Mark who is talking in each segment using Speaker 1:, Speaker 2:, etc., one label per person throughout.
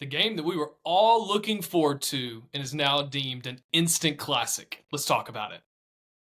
Speaker 1: The game that we were all looking forward to and is now deemed an instant classic. Let's talk about it.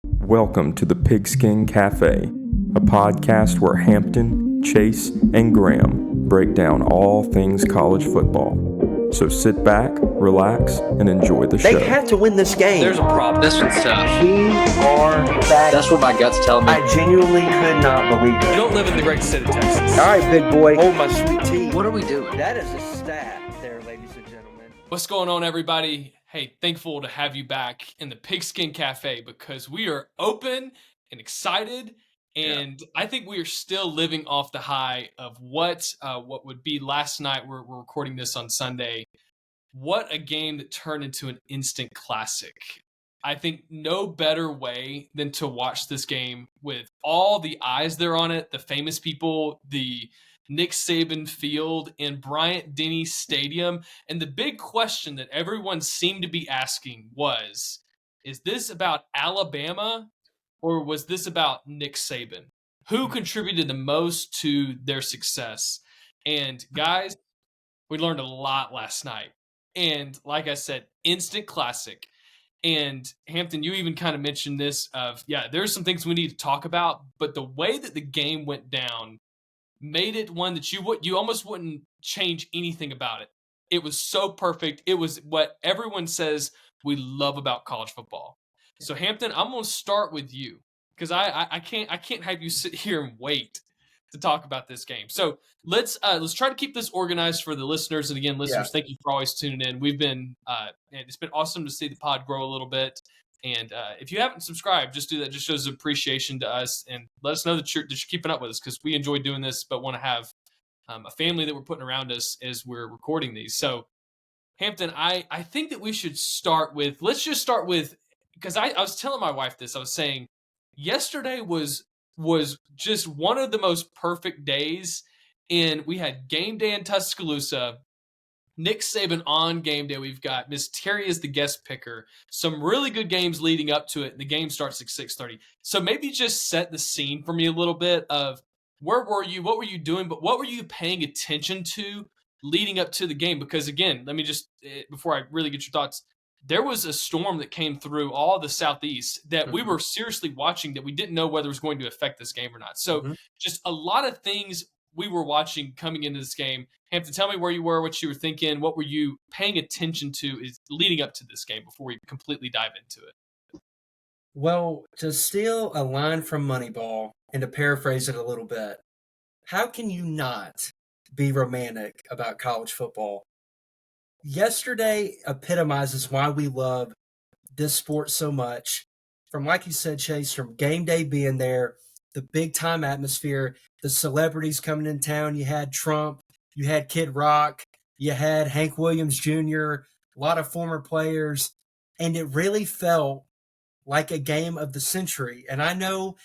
Speaker 2: Welcome to the Pigskin Cafe, a podcast where Hampton, Chase, and Graham break down all things college football. So sit back, relax, and enjoy the show.
Speaker 3: They had to win this game.
Speaker 4: There's a problem. This one's tough.
Speaker 3: We are back.
Speaker 4: That's what my gut's telling me.
Speaker 3: I genuinely could not believe it.
Speaker 1: You don't live in the great state of Texas.
Speaker 3: All right, big boy. Hold my sweet tea.
Speaker 4: What are we doing?
Speaker 3: That is a stat there, ladies and gentlemen.
Speaker 1: What's going on, everybody? Hey, thankful to have you back in the Pigskin Cafe because we are open and excited. And I think we are still living off the high of what would be last night. We're recording this on Sunday. What a game that turned into an instant classic. I think no better way than to watch this game with all the eyes there on it, the famous people, the Nick Saban Field in Bryant-Denny Stadium. And the big question that everyone seemed to be asking was, is this about Alabama or was this about Nick Saban? Who contributed the most to their success? And guys, we learned a lot last night. And like I said, instant classic. And Hampton, you even kind of mentioned this of, there's some things we need to talk about, but the way that the game went down made it one that you almost wouldn't change anything about it. It was so perfect. It was what everyone says we love about college football. So Hampton, I'm going to start with you because I can't have you sit here and wait to talk about this game. So let's try to keep this organized for the listeners. And again, listeners, thank you for always tuning in. We've been and it's been awesome to see the pod grow a little bit. And if you haven't subscribed, just do that. Just shows appreciation to us and let us know that you're keeping up with us because we enjoy doing this, but want to have a family that we're putting around us as we're recording these. So Hampton, I think that we should let's just start with, because I was telling my wife this. I was saying yesterday was just one of the most perfect days. And we had game day in Tuscaloosa, Nick Saban on game day. We've got Miss Terry as the guest picker. Some really good games leading up to it. The game starts at 6:30. So maybe just set the scene for me a little bit of where were you? What were you doing? But what were you paying attention to leading up to the game? Because again, let me just, before I really get your thoughts, there was a storm that came through all the Southeast that we were seriously watching that we didn't know whether it was going to affect this game or not. So just a lot of things we were watching coming into this game. Hampton, tell me where you were, what you were thinking, what were you paying attention to is leading up to this game before we completely dive into it?
Speaker 5: Well, to steal a line from Moneyball and to paraphrase it a little bit, how can you not be romantic about college football? Yesterday epitomizes why we love this sport so much. From, like you said, Chase, from game day being there, the big time atmosphere, the celebrities coming in town. You had Trump, you had Kid Rock, you had Hank Williams Jr., a lot of former players, and it really felt like a game of the century. And I know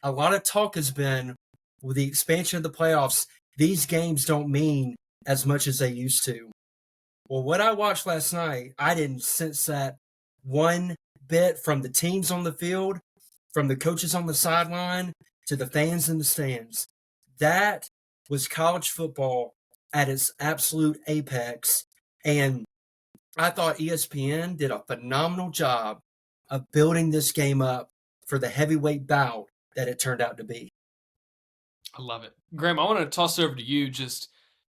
Speaker 5: a lot of talk has been with the expansion of the playoffs, these games don't mean as much as they used to. Well, what I watched last night, I didn't sense that one bit from the teams on the field, from the coaches on the sideline, to the fans in the stands. That was college football at its absolute apex. And I thought ESPN did a phenomenal job of building this game up for the heavyweight bout that it turned out to be.
Speaker 1: I love it. Graham, I want to toss it over to you, just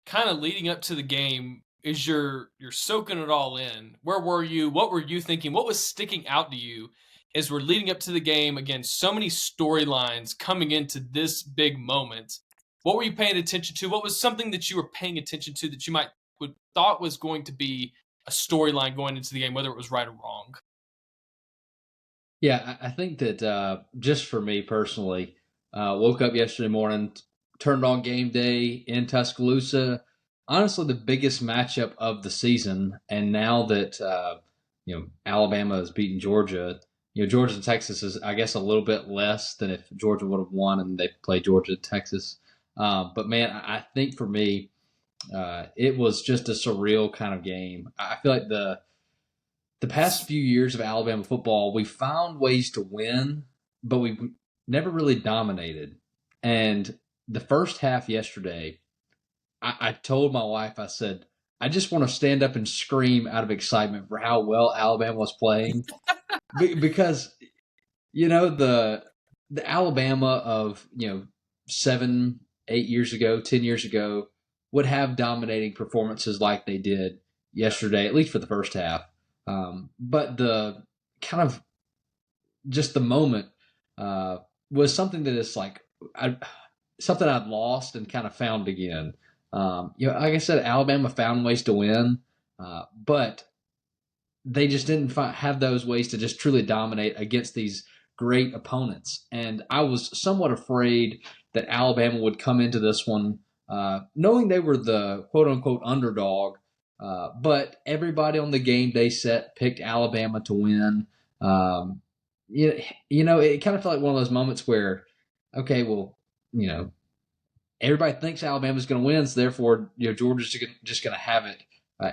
Speaker 1: kind of leading up to the game. Is you're soaking it all in. Where were you? What were you thinking? What was sticking out to you as we're leading up to the game? Again, so many storylines coming into this big moment. What were you paying attention to? What was something that you were paying attention to that you would thought was going to be a storyline going into the game, whether it was right or wrong?
Speaker 6: Yeah, I think that just for me personally, woke up yesterday morning, turned on game day in Tuscaloosa. Honestly, the biggest matchup of the season, and now that Alabama has beaten Georgia, Georgia and Texas is, I guess, a little bit less than if Georgia would have won and they played Georgia and Texas. But man, I think for me, it was just a surreal kind of game. I feel like the past few years of Alabama football, we found ways to win, but we never really dominated. And the first half yesterday, I told my wife, I said, I just want to stand up and scream out of excitement for how well Alabama was playing because the Alabama of 7, 8 years ago, 10 years ago would have dominating performances like they did yesterday, at least for the first half. But the kind of just the moment was something that is like something I'd lost and kind of found again. Like I said, Alabama found ways to win, but they just didn't have those ways to just truly dominate against these great opponents. And I was somewhat afraid that Alabama would come into this one knowing they were the quote-unquote underdog, but everybody on the game day set picked Alabama to win. It kind of felt like one of those moments where, okay, well, everybody thinks Alabama's going to win, so therefore, Georgia's just going to have it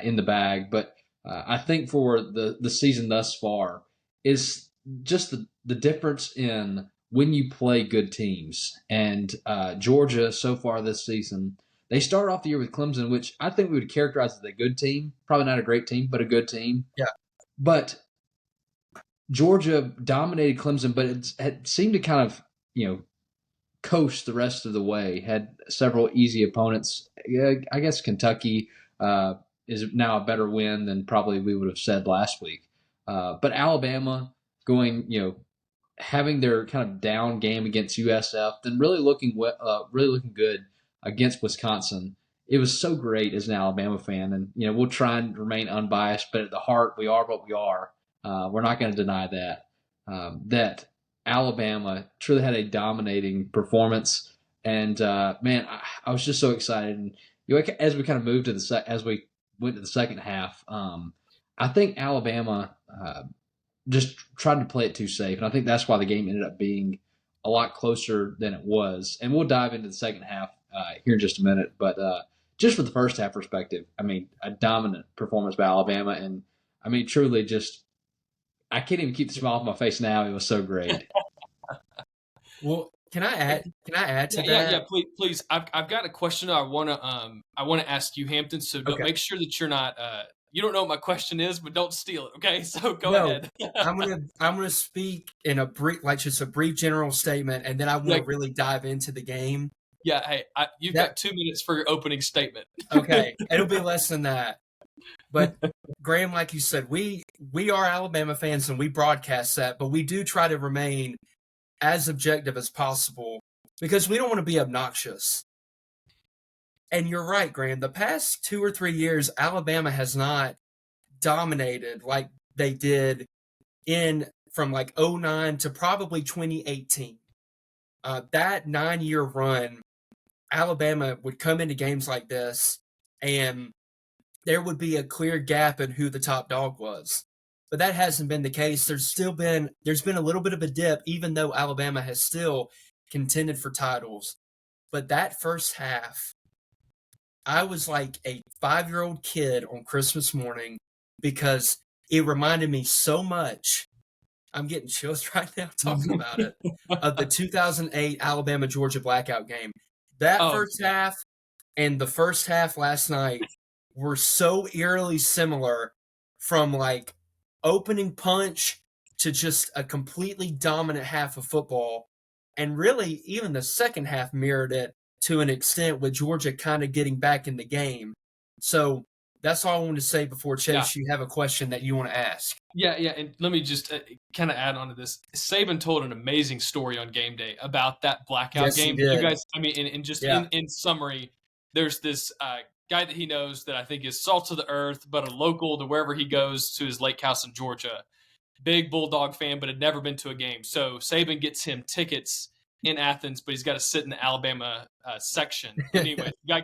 Speaker 6: in the bag. But I think for the season thus far is just the difference in when you play good teams. And Georgia so far this season, they started off the year with Clemson, which I think we would characterize as a good team. Probably not a great team, but a good team.
Speaker 5: Yeah.
Speaker 6: But Georgia dominated Clemson, but it seemed to kind of, coast the rest of the way. Had several easy opponents. I guess Kentucky is now a better win than probably we would have said last week. But Alabama going, having their kind of down game against USF, then really looking good against Wisconsin. It was so great as an Alabama fan, and we'll try and remain unbiased, but at the heart, we are what we are. We're not going to deny that. That Alabama truly had a dominating performance, and man, I was just so excited. And as we kind of moved to as we went to the second half, I think Alabama just tried to play it too safe, and I think that's why the game ended up being a lot closer than it was. And we'll dive into the second half here in just a minute, but just for the first half perspective, I mean, a dominant performance by Alabama, and I mean, truly just. I can't even keep the smile off my face now. It was so great.
Speaker 5: Well, can I add to that?
Speaker 1: Yeah, please. I've got a question I want to ask you, Hampton. So make sure that you're not you don't know what my question is, but don't steal it. Okay, so go ahead.
Speaker 5: I'm gonna speak in a brief, just a brief general statement, and then I want to really dive into the game.
Speaker 1: Yeah, hey, you've got 2 minutes for your opening statement.
Speaker 5: Okay, it'll be less than that. But Graham, like you said, we are Alabama fans and we broadcast that, but we do try to remain as objective as possible because we don't want to be obnoxious. And you're right, Graham. The past 2 or 3 years, Alabama has not dominated like they did from like 2009 to probably 2018. That 9-year run, Alabama would come into games like this and there would be a clear gap in who the top dog was. But that hasn't been the case. There's been a little bit of a dip, even though Alabama has still contended for titles. But that first half, I was like a 5-year-old kid on Christmas morning because it reminded me so much. I'm getting chills right now talking about it, of the 2008 Alabama-Georgia blackout game. That first half and the first half last night were so eerily similar, from like opening punch to just a completely dominant half of football. And really, even the second half mirrored it to an extent, with Georgia kind of getting back in the game. So that's all I wanted to say before, Chase, you have a question that you want to ask.
Speaker 1: Yeah, and let me just kind of add on to this. Saban told an amazing story on game day about that blackout game. You guys, I mean, in summary, there's this guy that he knows that I think is salt of the earth, but a local to wherever he goes to his lake house in Georgia. Big Bulldog fan, but had never been to a game. So Saban gets him tickets in Athens, but he's got to sit in the Alabama section. Anyway, the guy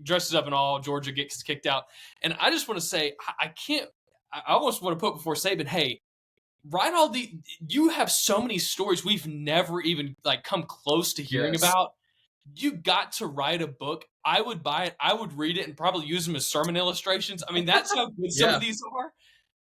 Speaker 1: dresses up and all. Georgia gets kicked out. And I just want to say, I almost want to put before Saban, hey, you have so many stories we've never even come close to hearing about. You got to write a book. I would buy it. I would read it and probably use them as sermon illustrations. I mean, that's how good some of these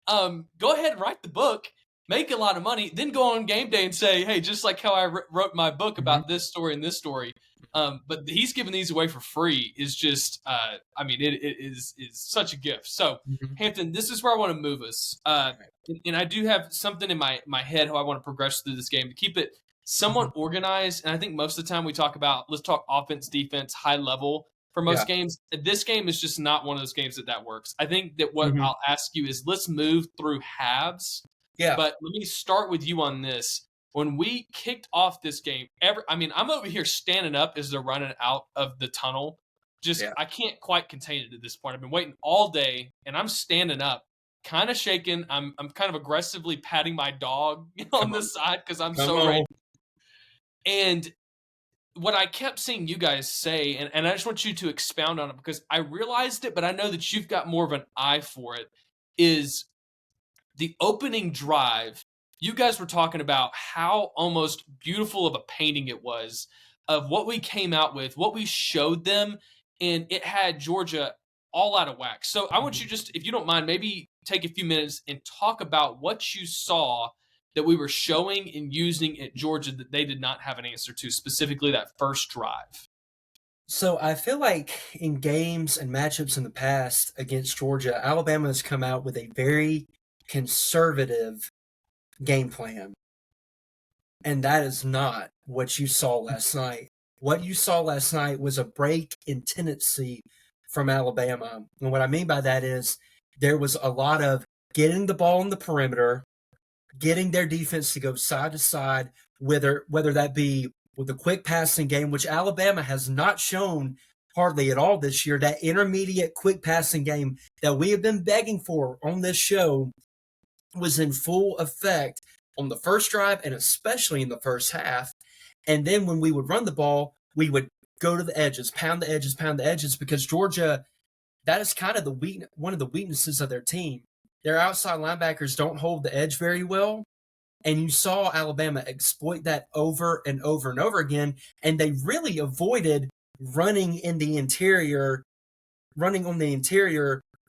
Speaker 1: are. Go ahead and write the book, make a lot of money, then go on game day and say, hey, just like how I wrote my book about this story and this story, But he's giving these away for free is just, it is such a gift. So,
Speaker 5: Mhm.
Speaker 1: Hampton, this is where I want to move us. And I do have something in my head how I want to progress through this game to keep it somewhat organized. And I think most of the time we talk about, let's talk offense, defense, high level for most
Speaker 5: Yeah.
Speaker 1: games. This game is just not one of those games that works. I think that what
Speaker 5: Mhm.
Speaker 1: I'll ask you is let's move through halves.
Speaker 5: Yeah.
Speaker 1: But let me start with you on this. When we kicked off this game, I'm over here standing up as they're running out of the tunnel.
Speaker 5: Yeah.
Speaker 1: I can't quite contain it at this point. I've been waiting all day, and I'm standing up, kind of shaking. I'm kind of aggressively patting my dog on the side because I'm so ready. And what I kept seeing you guys say, and I just want you to expound on it because I realized it, but I know that you've got more of an eye for it, is the opening drive. You guys were talking about how almost beautiful of a painting it was of what we came out with, what we showed them, and it had Georgia all out of whack. So I want you just, if you don't mind, maybe take a few minutes and talk about what you saw that we were showing and using at Georgia that they did not have an answer to, specifically that first drive.
Speaker 5: So I feel like in games and matchups in the past against Georgia, Alabama has come out with a very conservative game plan. And that is not what you saw last night. What you saw last night was a break in tendency from Alabama. And what I mean by that is there was a lot of getting the ball on the perimeter, getting their defense to go side to side, whether that be with the quick passing game, which Alabama has not shown hardly at all this year, that intermediate quick passing game that we have been begging for on this show was in full effect on the first drive and especially in the first half. And then when we would run the ball, we would go to the edges, pound the edges, because Georgia, that is kind of one of the weaknesses of their team. Their outside linebackers don't hold the edge very well. And you saw Alabama exploit that over and over and over again. And they really avoided running on the interior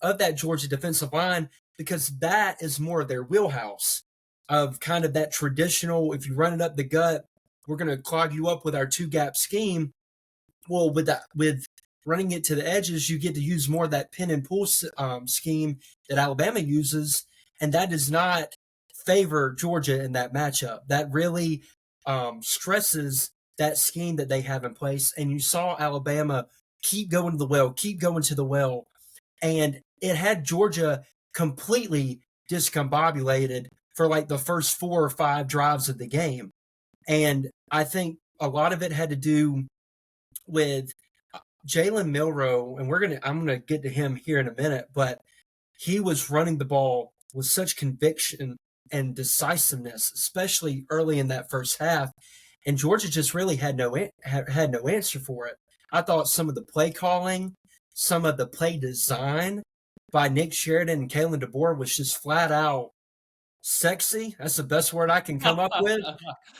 Speaker 5: of that Georgia defensive line, because that is more of their wheelhouse of kind of that traditional, if you run it up the gut, we're going to clog you up with our two-gap scheme. Well, with running it to the edges, you get to use more of that pin and pull scheme that Alabama uses, and that does not favor Georgia in that matchup. That really stresses that scheme that they have in place, and you saw Alabama keep going to the well, and it had Georgia completely discombobulated for like the first 4 or 5 drives of the game. And I think a lot of it had to do with Jalen Milroe, and I'm gonna get to him here in a minute, but he was running the ball with such conviction and decisiveness, especially early in that first half, and Georgia just really had no answer for it. I thought some of the play calling, some of the play design by Nick Sheridan and Kalen DeBoer was just flat out sexy. That's the best word I can come up with.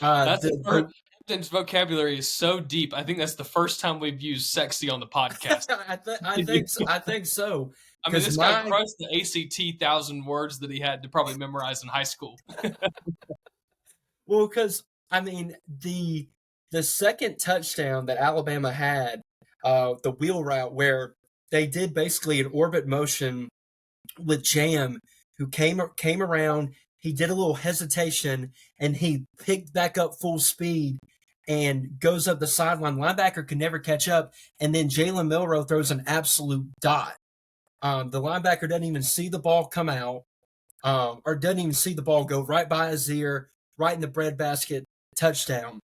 Speaker 1: Hampton's vocabulary is so deep. I think that's the first time we've used "sexy" on the podcast.
Speaker 5: I think so.
Speaker 1: I mean, this guy crushed the ACT 1,000 words that he had to probably memorize in high school.
Speaker 5: Well, because I mean the second touchdown that Alabama had, the wheel route where they did basically an orbit motion with Jam, who came around. He did a little hesitation, and he picked back up full speed and goes up the sideline. Linebacker could never catch up, and then Jalen Milroe throws an absolute dot. The linebacker doesn't even see the ball come out, or doesn't even see the ball go right by his ear, right in the breadbasket, touchdown.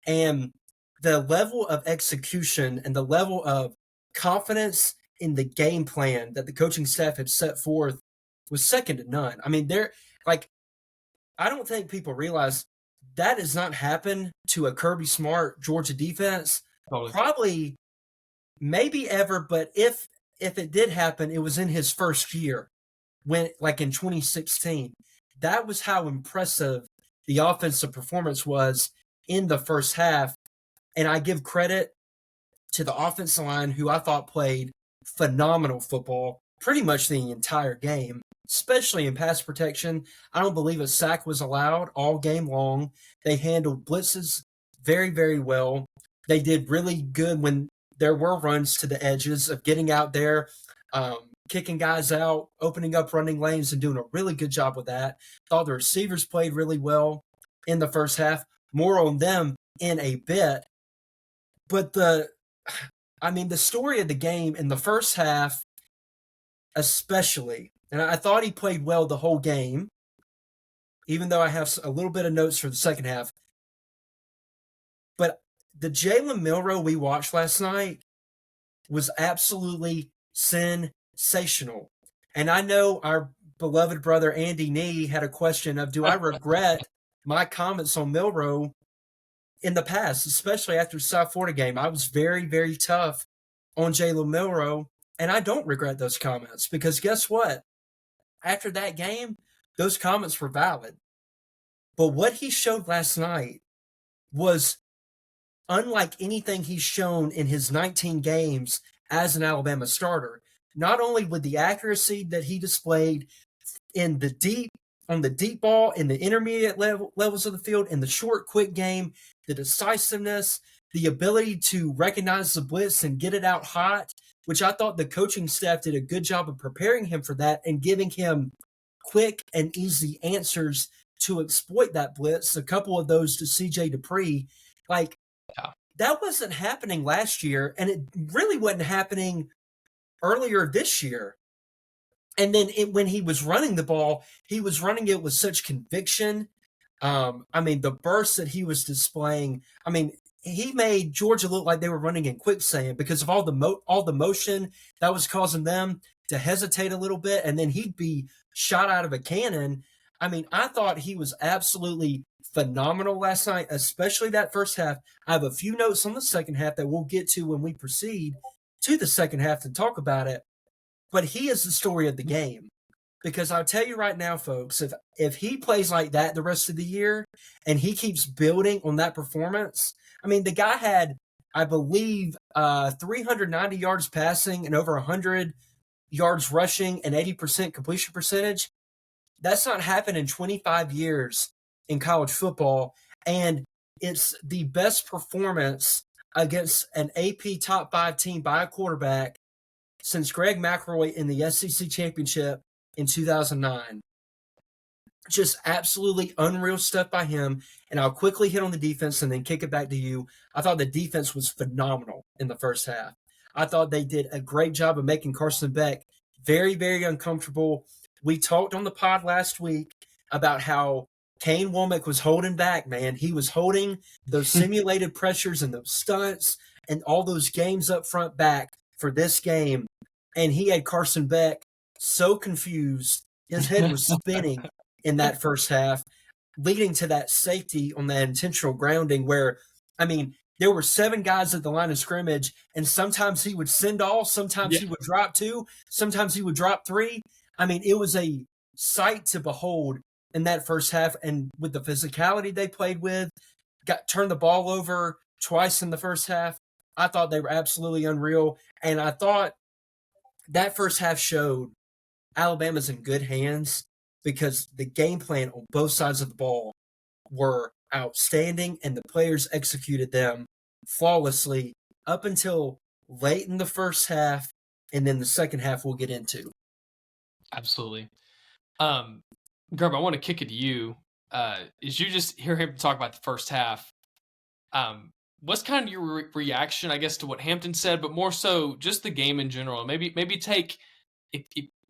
Speaker 5: And the level of execution and the level of confidence in the game plan that the coaching staff had set forth was second to none. I mean, I don't think people realize that does not happen to a Kirby Smart Georgia defense.
Speaker 1: Totally.
Speaker 5: Probably, maybe ever, but if it did happen, it was in his first year, in 2016. That was how impressive the offensive performance was in the first half. And I give credit to the offensive line, who I thought played phenomenal football pretty much the entire game, especially in pass protection. I don't believe a sack was allowed all game long. They handled blitzes very, very well. They did really good when there were runs to the edges of getting out there, kicking guys out, opening up running lanes, and doing a really good job with that. Thought the receivers played really well in the first half. More on them in a bit. But the story of the game in the first half, especially, and I thought he played well the whole game, even though I have a little bit of notes for the second half. But the Jalen Milroe we watched last night was absolutely sensational. And I know our beloved brother Andy Nee had a question of, do I regret my comments on Milroe in the past, especially after the South Florida game? I was very, very tough on Jalen Milroe, and I don't regret those comments because guess what? After that game, those comments were valid. But what he showed last night was unlike anything he's shown in his 19 games as an Alabama starter. Not only with the accuracy that he displayed on the deep ball, in the intermediate levels of the field, in the short, quick game, the decisiveness, the ability to recognize the blitz and get it out hot, which I thought the coaching staff did a good job of preparing him for that and giving him quick and easy answers to exploit that blitz. A couple of those to C.J. Dupree. That wasn't happening last year, and it really wasn't happening earlier this year. And then when he was running the ball, he was running it with such conviction. The bursts that he was displaying, he made Georgia look like they were running in quicksand because of all the motion that was causing them to hesitate a little bit, and then he'd be shot out of a cannon. I thought he was absolutely phenomenal last night, especially that first half. I have a few notes on the second half that we'll get to when we proceed to the second half to talk about it. But he is the story of the game. Because I'll tell you right now, folks, if he plays like that the rest of the year and he keeps building on that performance, the guy had, I believe, 390 yards passing and over 100 yards rushing and 80% completion percentage. That's not happened in 25 years in college football, and it's the best performance against an AP top 5 team by a quarterback since Greg McElroy in the SEC championship in 2009. Just absolutely unreal stuff by him, and I'll quickly hit on the defense and then kick it back to you. I thought the defense was phenomenal in the first half. I thought they did a great job of making Carson Beck very, very uncomfortable. We talked on the pod last week about how Kane Womack was holding back, man. He was holding those simulated pressures and those stunts and all those games up front back for this game. And he had Carson Beck so confused. His head was spinning in that first half, leading to that safety on that intentional grounding where, there were 7 guys at the line of scrimmage, and sometimes he would send all, sometimes he would drop 2, sometimes he would drop 3. It was a sight to behold in that first half, and with the physicality they played with, turned the ball over twice in the first half. I thought they were absolutely unreal, and I thought that first half showed Alabama's in good hands because the game plan on both sides of the ball were outstanding, and the players executed them flawlessly up until late in the first half, and then the second half we'll get into.
Speaker 1: Absolutely. Gerb, I want to kick it to you. As you just hear him talk about the first half, what's kind of your reaction, I guess, to what Hampton said, but more so just the game in general? Maybe take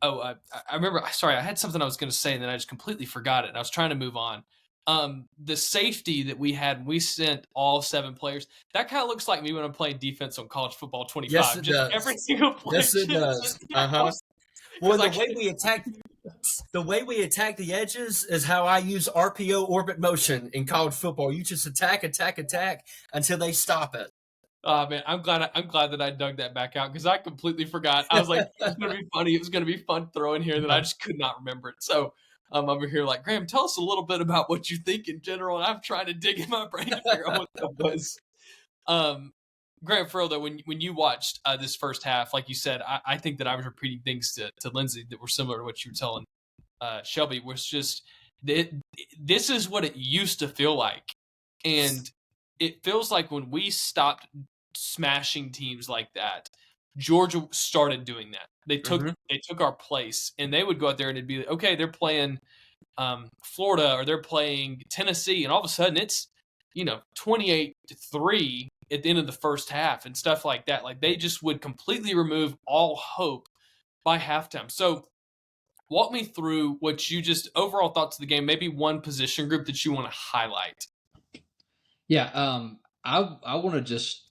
Speaker 1: I remember. Sorry, I had something I was going to say, and then I just completely forgot it. And I was trying to move on. The safety that we had, we sent all 7 players. That kind of looks like me when I'm playing defense on College Football 25.
Speaker 5: Yes, it does.
Speaker 1: Every single player.
Speaker 5: Yes, it does. Well, the way we attack the edges is how I use RPO orbit motion in college football. You just attack until they stop it.
Speaker 1: Oh man, I'm glad that I dug that back out because I completely forgot. I was like, it's gonna be funny. It was gonna be fun throwing here that I just could not remember it. So I'm over here like, Graham, tell us a little bit about what you think in general. And I'm trying to dig in my brain to figure out what that was. Graham, for real though, when you watched this first half, like you said, I think that I was repeating things to Lindsay that were similar to what you were telling Shelby. Was just this is what it used to feel like, and it feels like when we stopped smashing teams like that, Georgia started doing that. They took our place, and they would go out there and it'd be like, okay, they're playing Florida or they're playing Tennessee, and all of a sudden it's 28-3 at the end of the first half and stuff like that. Like they just would completely remove all hope by halftime. So walk me through what you just overall thoughts of the game, maybe one position group that you want to highlight.
Speaker 6: Yeah, I want to just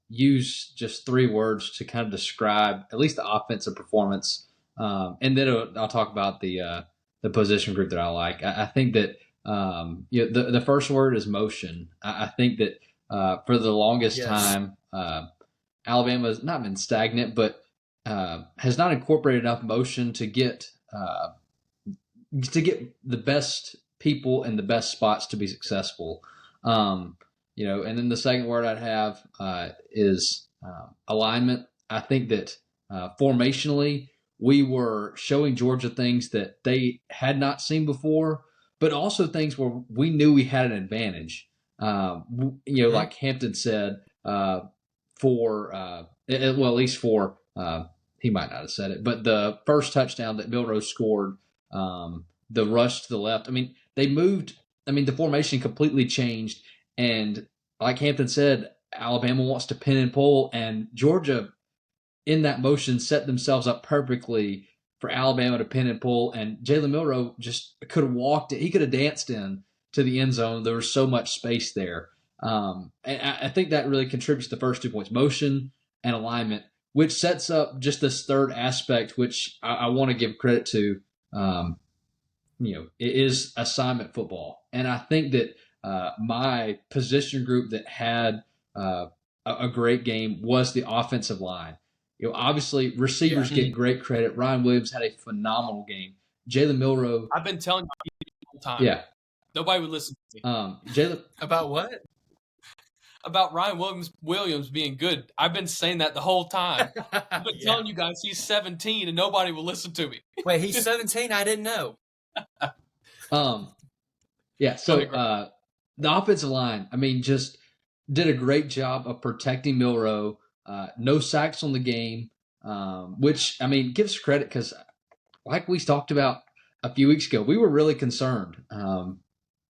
Speaker 6: use just 3 words to kind of describe at least the offensive performance, and then I'll talk about the position group that I like. I think that the first word is motion. I think that for the longest time, Alabama's not been stagnant, but has not incorporated enough motion to get the best people in the best spots to be successful. And then the second word I'd have is alignment. I think that formationally we were showing Georgia things that they had not seen before, but also things where we knew we had an advantage. Like Hampton said, at least for he might not have said it, but the first touchdown that Milroe scored, the rush to the left. I mean, they moved. I mean, the formation completely changed, and like Hampton said, Alabama wants to pin and pull, and Georgia, in that motion, set themselves up perfectly for Alabama to pin and pull. And Jalen Milroe just could have walked it. He could have danced in to the end zone. There was so much space there. And I think that really contributes to the first 2 points, motion and alignment, which sets up just this third aspect, which I want to give credit to. It is assignment football. And I think that my position group that had a great game was the offensive line. Obviously, receivers get great credit. Ryan Williams had a phenomenal game. Jalen Milroe.
Speaker 1: I've been telling you the whole time.
Speaker 6: Yeah.
Speaker 1: Nobody would listen to me.
Speaker 6: Jalen.
Speaker 5: About what?
Speaker 1: About Ryan Williams being good. I've been saying that the whole time. I've been telling you guys he's 17 and nobody will listen to me.
Speaker 5: Wait, he's 17? I didn't know.
Speaker 6: So the offensive line, I mean, just did a great job of protecting Milroe. No sacks on the game, which, I mean, gives credit because, like we talked about a few weeks ago, we were really concerned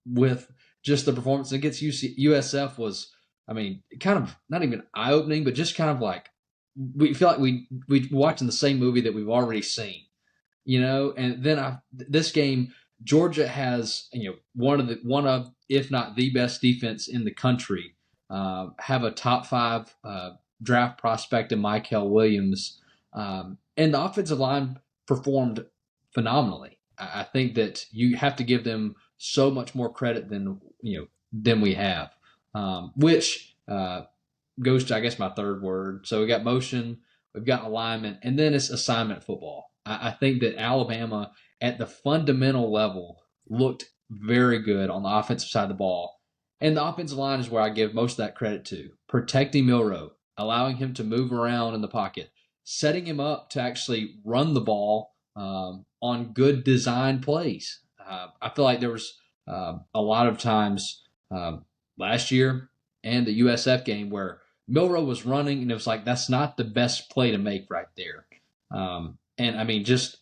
Speaker 6: with just the performance against USF was, I mean, kind of not even eye-opening, but just kind of like we feel like we watching the same movie that we've already seen, And then this game, Georgia has one of if not the best defense in the country. Have a top 5 draft prospect in Michael Williams, and the offensive line performed phenomenally. I think that you have to give them so much more credit than we have, which goes to, I guess, my third word. So we got motion, we've got alignment, and then it's assignment football. I think that Alabama at the fundamental level looked very good on the offensive side of the ball. And the offensive line is where I give most of that credit to. Protecting Milroe, allowing him to move around in the pocket, setting him up to actually run the ball on good design plays. I feel like there was a lot of times last year and the USF game where Milroe was running and it was like, that's not the best play to make right there. And just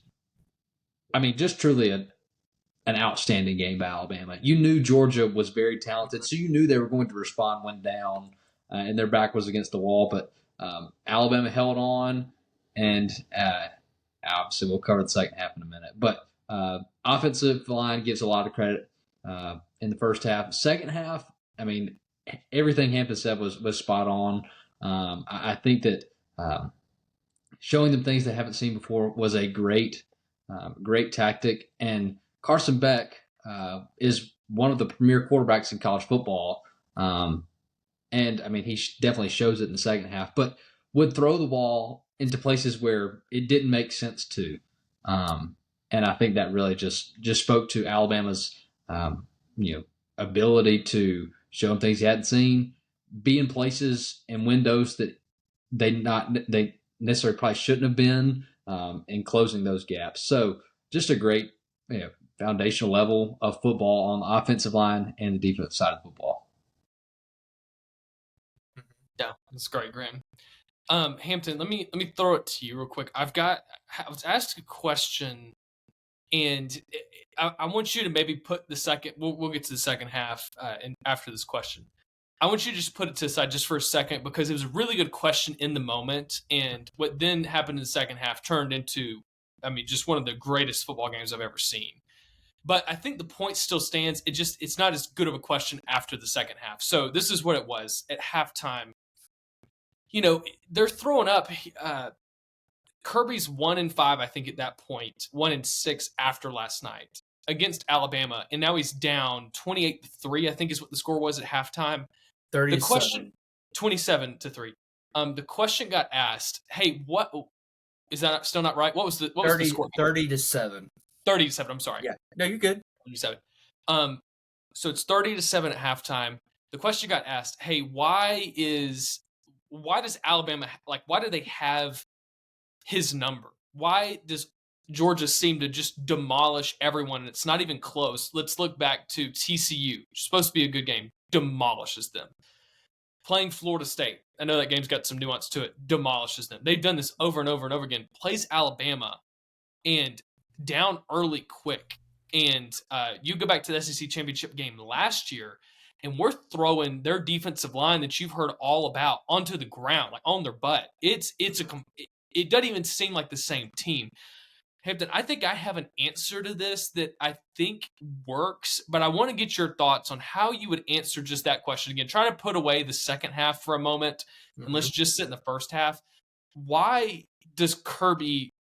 Speaker 6: truly an outstanding game by Alabama. You knew Georgia was very talented, so you knew they were going to respond when down and their back was against the wall. But Alabama held on, and obviously we'll cover the second half in a minute. But offensive line gives a lot of credit in the first half. Second half, I mean, everything Hampton said was spot on. I think that showing them things they haven't seen before was a great tactic. And Carson Beck is one of the premier quarterbacks in college football. And, I mean, he definitely shows it in the second half, but would throw the ball into places where it didn't make sense to. And I think that really just spoke to Alabama's, ability to show them things he hadn't seen, be in places and windows that they necessarily probably shouldn't have been, in closing those gaps. So just a great foundational level of football on the offensive line and the defensive side of football.
Speaker 1: That's great, Graham. Hampton, let me throw it to you real quick. I was asked a question, and I want you to maybe put the second. We'll get to the second half and after this question. I want you to just put it to the side just for a second because it was a really good question in the moment, and what then happened in the second half turned into, just one of the greatest football games I've ever seen. But I think the point still stands. It's not as good of a question after the second half. So this is what it was at halftime. They're throwing up. Kirby's 1-5, I think, at that point, 1-6 after last night against Alabama, and now he's down 28-3. I think is what the score was at halftime.
Speaker 5: 37.
Speaker 1: The question, 27-3. The question got asked, "Hey, what is that? Still not right? What was the score?
Speaker 5: 30-7.
Speaker 1: 30-7. I'm sorry.
Speaker 5: Yeah. No, you're good.
Speaker 1: 37. So it's 30-7 at halftime. The question got asked, "Hey, why does Alabama why do they have his number? Why does Georgia seem to just demolish everyone and it's not even close?" Let's look back to TCU, which is supposed to be a good game, demolishes them. Playing Florida State, I know that game's got some nuance to it, demolishes them. They've done this over and over and over again. Plays Alabama and down early quick. And you go back to the SEC championship game last year, and we're throwing their defensive line that you've heard all about onto the ground, like on their butt. It doesn't even seem like the same team. Hampton, I think I have an answer to this that I think works, but I want to get your thoughts on how you would answer just that question. Again, try to put away the second half for a moment, and let's just sit in the first half. Why does Kirby,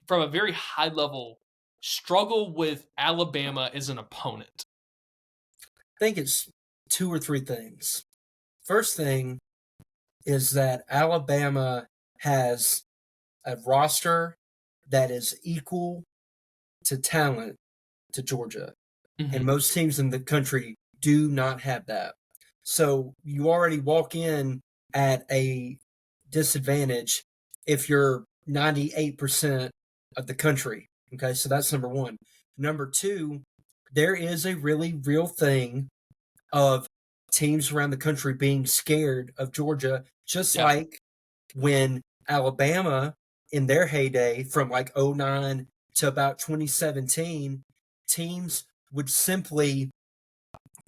Speaker 1: from a very high level, struggle with Alabama as an opponent?
Speaker 5: I think it's 2 or 3 things. First thing is that Alabama has a roster that is equal to talent to Georgia.
Speaker 1: Mm-hmm.
Speaker 5: And most teams in the country do not have that. So you already walk in at a disadvantage if you're 98% of the country. Okay, so that's number one. Number two, there is a really real thing of teams around the country being scared of Georgia, just like when Alabama in their heyday from like 2009 to about 2017, teams would simply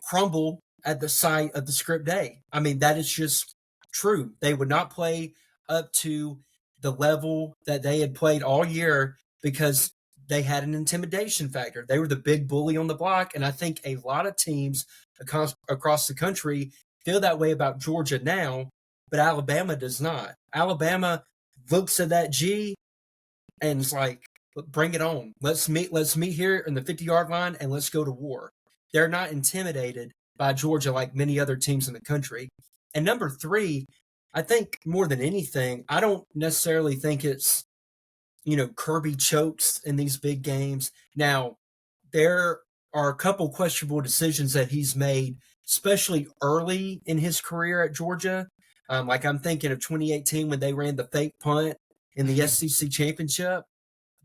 Speaker 5: crumble at the sight of the script day. I mean, that is just true. They would not play up to the level that they had played all year because they had an intimidation factor. They were the big bully on the block, and I think a lot of teams across the country feel that way about Georgia now, but Alabama does not. Alabama looks at that G and is like, bring it on. Let's meet here in the 50-yard line and let's go to war. They're not intimidated by Georgia like many other teams in the country. And number three, I think more than anything, I don't necessarily think it's, Kirby chokes in these big games. Now, there are a couple questionable decisions that he's made, especially early in his career at Georgia. Like I'm thinking of 2018 when they ran the fake punt in the SEC championship.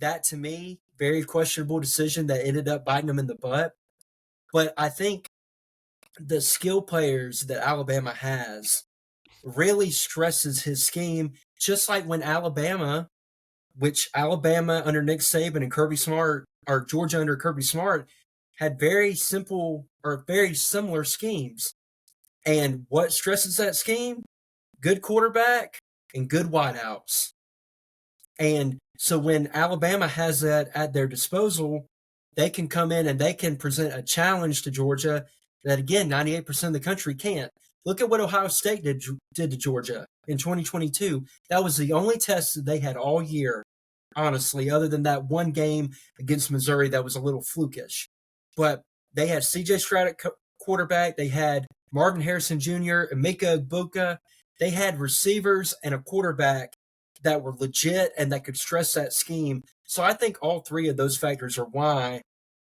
Speaker 5: That, to me, very questionable decision that ended up biting him in the butt. But I think the skill players that Alabama has really stresses his scheme, just like when Alabama under Nick Saban and Kirby Smart, or Georgia under Kirby Smart, had very simple or very similar schemes. And what stresses that scheme? Good quarterback and good wideouts. And so when Alabama has that at their disposal, they can come in and they can present a challenge to Georgia that, again, 98% of the country can't. Look at what Ohio State did to Georgia in 2022. That was the only test that they had all year, honestly, other than that one game against Missouri that was a little flukish. But they had C.J. Stroud at quarterback. They had Marvin Harrison Jr., Emeka Egbuka. They had receivers and a quarterback that were legit and that could stress that scheme. So I think all three of those factors are why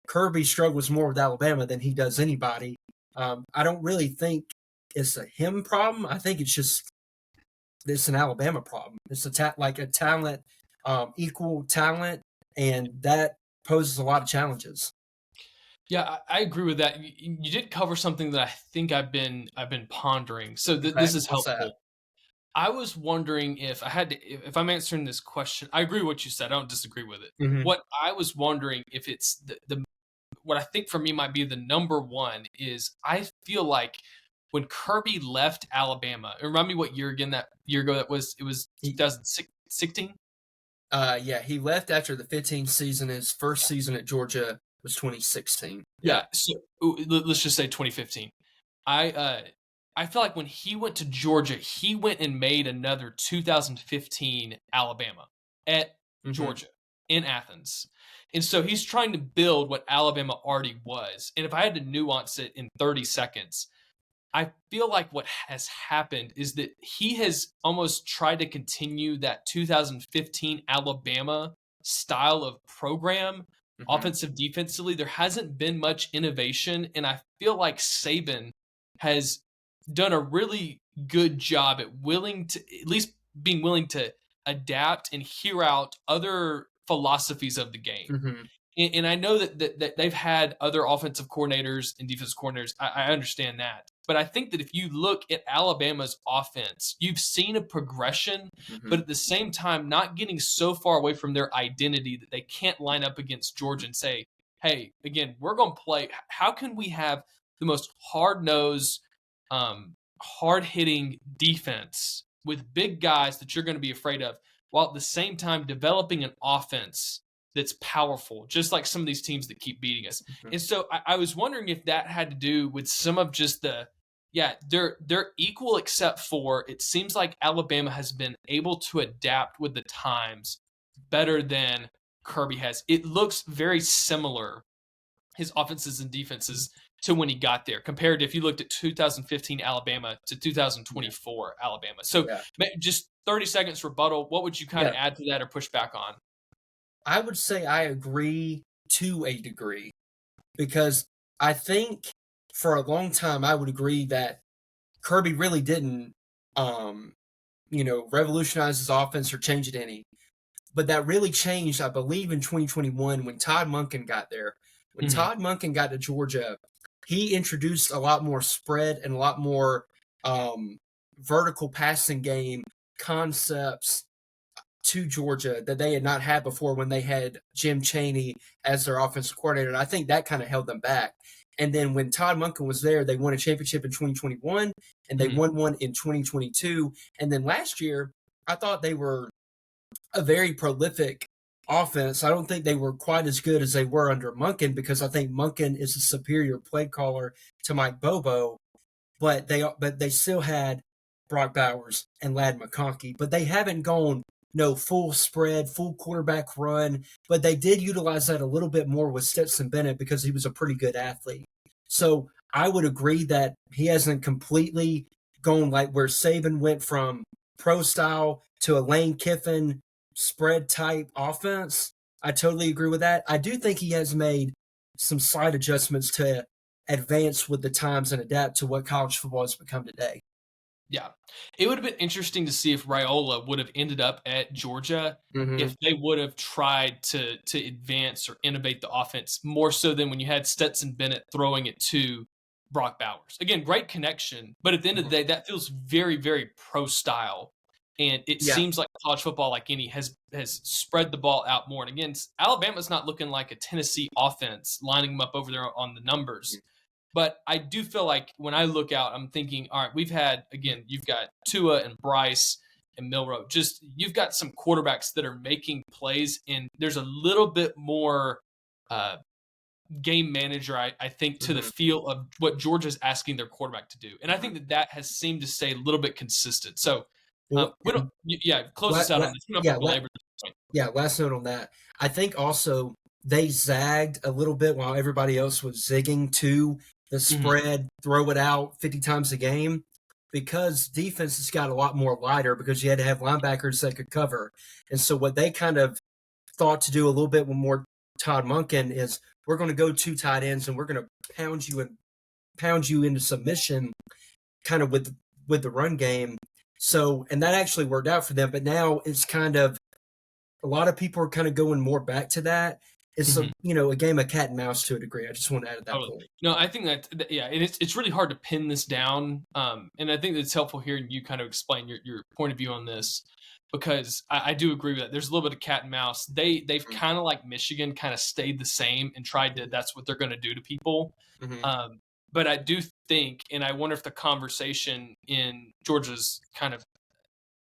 Speaker 5: Kirby struggles more with Alabama than he does anybody. I don't really think it's a him problem. I think it's an Alabama problem. It's a talent, equal talent, and that poses a lot of challenges.
Speaker 1: Yeah, I agree with that. You did cover something that I think I've been pondering. So this is helpful. I was wondering if I'm answering this question, I agree with what you said. I don't disagree with it.
Speaker 5: Mhm.
Speaker 1: What I was wondering if it's the what I think for me might be the number one is I feel like when Kirby left Alabama, remind me what year again that year ago that was, it was 2016?
Speaker 5: Yeah, he left after the 15 season. His first season at Georgia was 2016.
Speaker 1: Yeah. So let's just say 2015. I feel like when he went to Georgia, he went and made another 2015 Alabama at
Speaker 5: Mhm.
Speaker 1: Georgia in Athens. And so he's trying to build what Alabama already was. And if I had to nuance it in 30 seconds, I feel like what has happened is that he has almost tried to continue that 2015 Alabama style of program,
Speaker 5: Mhm.
Speaker 1: offensive, defensively. There hasn't been much innovation, and I feel like Saban has done a really good job at at least being willing to adapt and hear out other philosophies of the game.
Speaker 5: Mhm.
Speaker 1: And I know that they've had other offensive coordinators and defensive coordinators. I understand that. But I think that if you look at Alabama's offense, you've seen a progression,
Speaker 5: Mhm.
Speaker 1: but at the same time, not getting so far away from their identity that they can't line up against Georgia and say, hey, again, we're going to play. How can we have the most hard-nosed, hard-hitting defense with big guys that you're going to be afraid of, while at the same time developing an offense that's powerful, just like some of these teams that keep beating us.
Speaker 5: Mhm.
Speaker 1: And so I was wondering if that had to do with some of just they're equal, except for it seems like Alabama has been able to adapt with the times better than Kirby has. It looks very similar, his offenses and defenses, to when he got there, compared to if you looked at 2015 Alabama to 2024 Alabama. So
Speaker 5: Yeah.
Speaker 1: just 30 seconds rebuttal. What would you kind of
Speaker 5: Yeah.
Speaker 1: add to that or push back on?
Speaker 5: I would say I agree to a degree because I think for a long time I would agree that Kirby really didn't, um, revolutionize his offense or change it any. But that really changed, I believe, in 2021 when Todd Monken got there. When
Speaker 1: Mhm.
Speaker 5: Todd Monken got to Georgia, he introduced a lot more spread and a lot more vertical passing game concepts to Georgia that they had not had before when they had Jim Chaney as their offensive coordinator. And I think that kind of held them back. And then when Todd Monken was there, they won a championship in 2021 and they
Speaker 1: Mhm.
Speaker 5: won one in 2022. And then last year, I thought they were a very prolific offense. I don't think they were quite as good as they were under Monken because I think Monken is a superior play caller to Mike Bobo, but they still had Brock Bowers and Lad McConkey, but they haven't gone full spread, full quarterback run, but they did utilize that a little bit more with Stetson Bennett because he was a pretty good athlete. So I would agree that he hasn't completely gone like where Saban went from pro style to a Lane Kiffin spread type offense. I totally agree with that. I do think he has made some slight adjustments to advance with the times and adapt to what college football has become today.
Speaker 1: Yeah. It would have been interesting to see if Raiola would have ended up at Georgia
Speaker 5: Mhm.
Speaker 1: if they would have tried to advance or innovate the offense more so than when you had Stetson Bennett throwing it to Brock Bowers. Again, great connection, but at the end of the day, that feels very, very pro style. And it
Speaker 5: Yeah.
Speaker 1: seems like college football, like any, has spread the ball out more. And again, Alabama's not looking like a Tennessee offense, lining them up over there on the numbers. But I do feel like when I look out, I'm thinking, all right, we've had, again, you've got Tua and Bryce and Milroe. Just you've got some quarterbacks that are making plays, and there's a little bit more game manager, I think, to the feel of what Georgia's asking their quarterback to do. And I think that has seemed to stay a little bit consistent. So
Speaker 5: Well,
Speaker 1: we don't, close us out on this. We don't have to belabor this point.
Speaker 5: yeah, last note on that. I think also they zagged a little bit while everybody else was zigging to the spread, throw it out 50 times a game, because defense has got a lot more lighter because you had to have linebackers that could cover. And so what they kind of thought to do a little bit with more Todd Monken is we're going to go two tight ends and we're going to pound you into submission kind of with the run game. So, and that actually worked out for them, but now it's kind of a lot of people are kind of going more back to that. it's
Speaker 1: Mhm.
Speaker 5: a game of cat and mouse to a degree. I just want to add at that
Speaker 1: Totally.
Speaker 5: point.
Speaker 1: No, I think that yeah, and it's really hard to pin this down. And I think it's helpful hearing you kind of explain your point of view on this because I do agree with that. There's a little bit of cat and mouse. They've
Speaker 5: Mhm.
Speaker 1: kind of like Michigan kind of stayed the same and tried to that's what they're going to do to people.
Speaker 5: Mhm.
Speaker 1: But I do think, and I wonder if the conversation in Georgia's kind of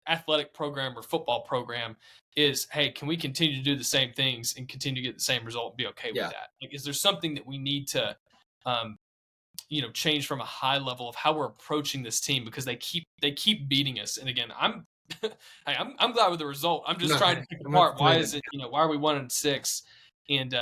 Speaker 1: athletic program or football program is, hey, can we continue to do the same things and continue to get the same result and be okay with
Speaker 5: Yeah.
Speaker 1: that? Like, is there something that we need to, um, change from a high level of how we're approaching this team because they keep beating us. And again, I'm glad with the result. I'm just
Speaker 5: No,
Speaker 1: trying to pick
Speaker 5: I'm not
Speaker 1: apart why
Speaker 5: complaining.
Speaker 1: is it why are we 1-6? And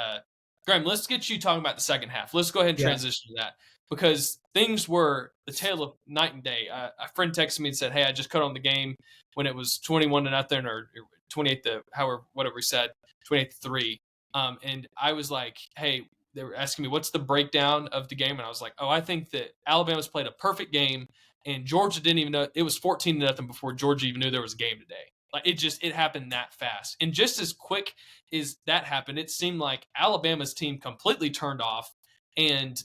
Speaker 1: Graham, let's get you talking about the second half. Let's go ahead and
Speaker 5: Yeah.
Speaker 1: transition to that because things were the tale of night and day. A friend texted me and said, "Hey, I just cut on the game when it was 21-0 or 28 to however whatever he said 28-3." And I was like, "Hey." They were asking me what's the breakdown of the game, and I was like, "Oh, I think that Alabama's played a perfect game, and Georgia didn't even know it was 14-0 before Georgia even knew there was a game today. Like it happened that fast, and just as quick as that happened, it seemed like Alabama's team completely turned off. And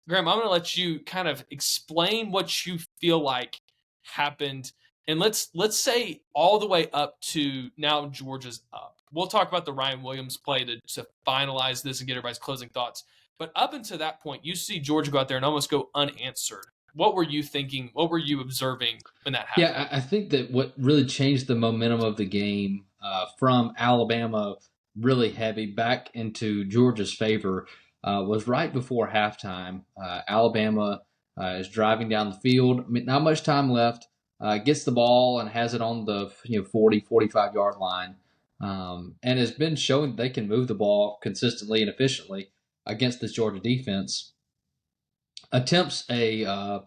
Speaker 1: Graham, I'm going to let you kind of explain what you feel like happened, and let's say all the way up to now Georgia's up. We'll talk about the Ryan Williams play to finalize this and get everybody's closing thoughts. But up until that point, you see Georgia go out there and almost go unanswered. What were you thinking? What were you observing when that happened?
Speaker 6: Yeah, I think that what really changed the momentum of the game from Alabama really heavy back into Georgia's favor was right before halftime. Alabama is driving down the field. I mean, not much time left. Gets the ball and has it on the 40, 45-yard line. And has been showing they can move the ball consistently and efficiently against this Georgia defense. Attempts a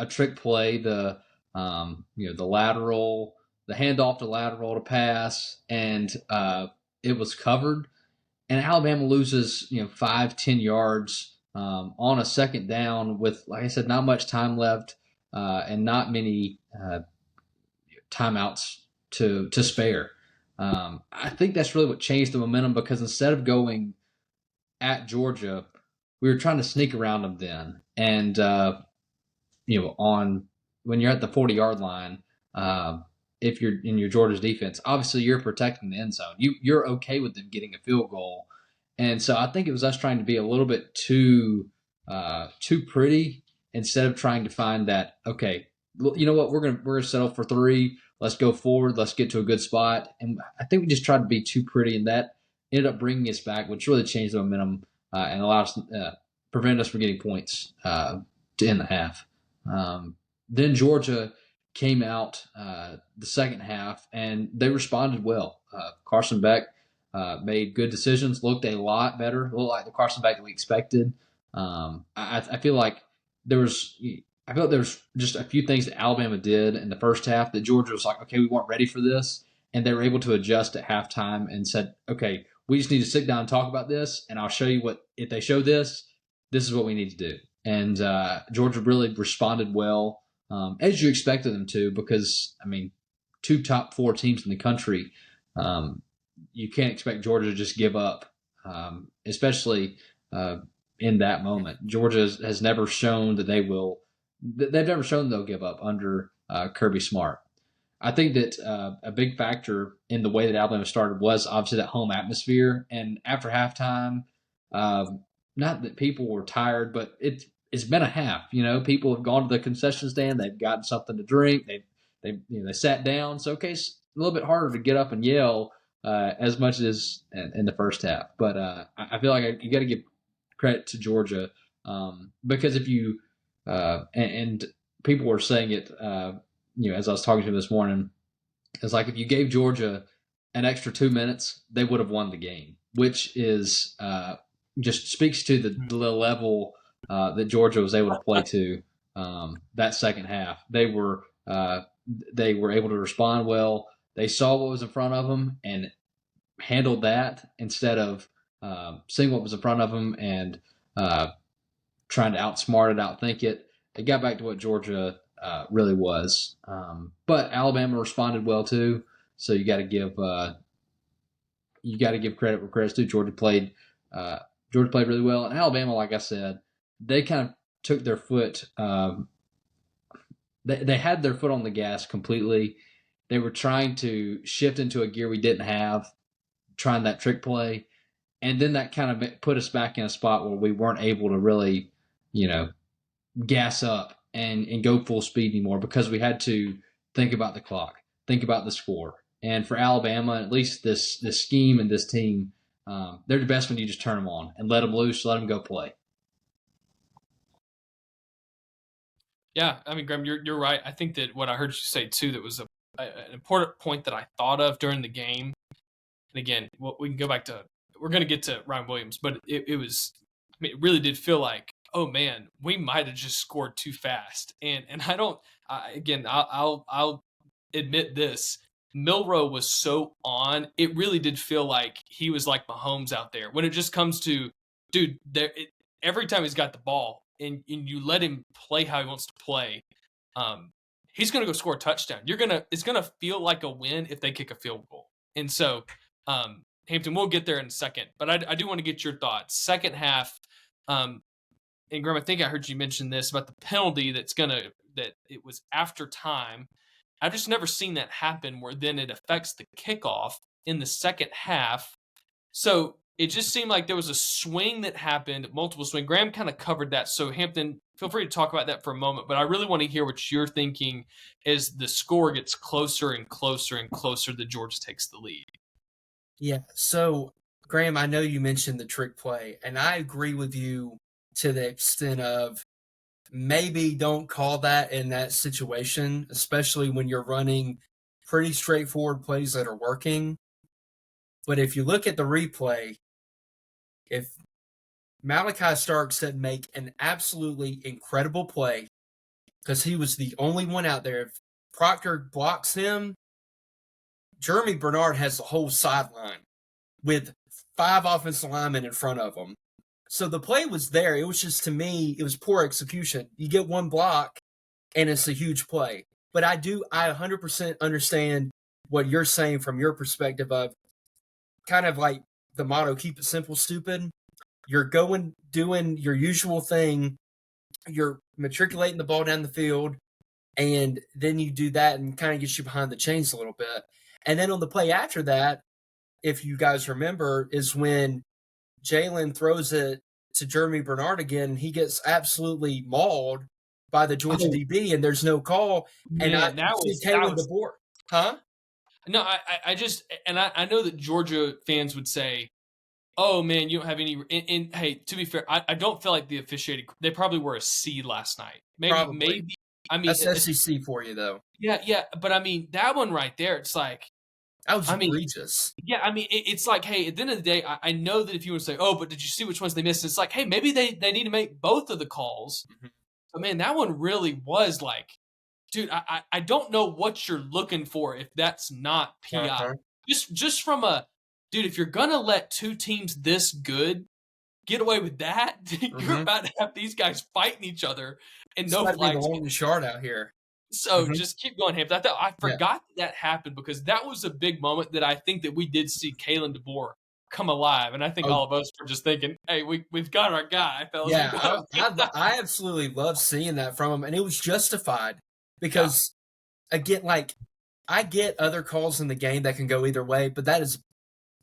Speaker 6: trick play, the lateral, the handoff to lateral to pass, and it was covered. And Alabama loses 5-10 yards on a second down with, like I said, not much time left and not many timeouts to spare. I think that's really what changed the momentum because instead of going at Georgia, we were trying to sneak around them then. And on when you're at the 40-yard line, if you're in your Georgia's defense, obviously you're protecting the end zone. You're okay with them getting a field goal, and so I think it was us trying to be a little bit too pretty instead of trying to find that. Okay, you know what? We're gonna settle for 3. Let's go forward. Let's get to a good spot. And I think we just tried to be too pretty, and that ended up bringing us back, which really changed the momentum and allowed us prevent us from getting points to end the half. Then Georgia came out the second half, and they responded well. Carson Beck made good decisions, looked a lot better, looked like the Carson Beck that we expected. I feel like there was just a few things that Alabama did in the first half that Georgia was like, okay, we weren't ready for this, and they were able to adjust at halftime and said, okay, we just need to sit down and talk about this, and I'll show you what if they show this, this is what we need to do. And Georgia really responded well, as you expected them to, because, I mean, 2 top 4 teams in the country, you can't expect Georgia to just give up, especially in that moment. Georgia has never shown that they've never shown they'll give up under Kirby Smart. I think that a big factor in the way that Alabama started was obviously that home atmosphere. And after halftime, not that people were tired, but it's been a half. People have gone to the concession stand, they've gotten something to drink, they sat down. So okay, it's a little bit harder to get up and yell as much as in the first half. But I feel like you got to give credit to Georgia because if you and people were saying it, as I was talking to them this morning, it's like if you gave Georgia an extra 2 minutes, they would have won the game, which is just speaks to the level that Georgia was able to play to that second half. They were able to respond well. They saw what was in front of them and handled that instead of seeing what was in front of them and trying to outsmart it, outthink it. They got back to what Georgia really was. But Alabama responded well too. So you got to give credit where credit's due. Georgia played Georgia played really well. And Alabama, like I said, they kind of took their foot. They had their foot on the gas completely. They were trying to shift into a gear we didn't have, trying that trick play. And then that kind of put us back in a spot where we weren't able to really, gas up and go full speed anymore because we had to think about the clock, think about the score. And for Alabama, at least this scheme and this team, they're the best when you just turn them on and let them loose, let them go play.
Speaker 1: Yeah, I mean, Graham, you're right. I think that what I heard you say too, that was an important point that I thought of during the game. And again, we can go back to, we're going to get to Ryan Williams, but it was, I mean, it really did feel like, oh man, we might have just scored too fast. And I don't, I'll admit this. Milroe was so on. It really did feel like he was like Mahomes out there. When it just comes to, dude, every time he's got the ball and you let him play how he wants to play, he's going to go score a touchdown. It's going to feel like a win if they kick a field goal. And so, Hampton, we'll get there in a second, but I do want to get your thoughts. Second half, and Graham, I think I heard you mention this about the penalty that it was after time. I've just never seen that happen where then it affects the kickoff in the second half. So it just seemed like there was a swing that happened, multiple swing. Graham kind of covered that. So Hampton, feel free to talk about that for a moment, but I really want to hear what you're thinking as the score gets closer and closer and closer that Georgia takes the lead.
Speaker 5: Yeah. So Graham, I know you mentioned the trick play, and I agree with you to the extent of maybe don't call that in that situation, especially when you're running pretty straightforward plays that are working. But if you look at the replay, if Malachi Starks didn't make an absolutely incredible play because he was the only one out there, if Proctor blocks him, Jeremy Bernard has the whole sideline with 5 offensive linemen in front of him. So the play was there. It was just, to me, it was poor execution. You get one block, and it's a huge play. But I 100% understand what you're saying from your perspective of kind of like the motto, keep it simple, stupid. You're doing your usual thing. You're matriculating the ball down the field, and then you do that and kind of gets you behind the chains a little bit. And then on the play after that, if you guys remember, is when Jalen throws it to Jeremy Bernard again, and he gets absolutely mauled by the Georgia DB, and there's no call. And
Speaker 1: Man,
Speaker 5: I see Kalen DeBoer. Huh?
Speaker 1: No, I know that Georgia fans would say, oh man, you don't have any. And hey, to be fair, I don't feel like the officiating. They probably were a C last night. Maybe. I mean,
Speaker 5: that's SEC for you though.
Speaker 1: Yeah. But I mean, that one right there, it's like,
Speaker 5: that was egregious.
Speaker 1: Yeah, I mean, it's like, hey, at the end of the day, I know that if you want to say, oh, but did you see which ones they missed? It's like, hey, maybe they need to make both of the calls. Mm-hmm. But man, that one really was like, dude, I don't know what you're looking for if that's not PI. Uh-huh. Just from dude, if you're gonna let two teams this good get away with that, you're about to have these guys fighting each other and no flags.
Speaker 5: It's short out here.
Speaker 1: So just keep going, Hampton. I forgot that happened because that was a big moment that I think that we did see Kalen DeBoer come alive, and I think all of us were just thinking, "Hey, we've got our guy, fellas."
Speaker 5: Yeah, I absolutely love seeing that from him, and it was justified because, again, like I get other calls in the game that can go either way, but that is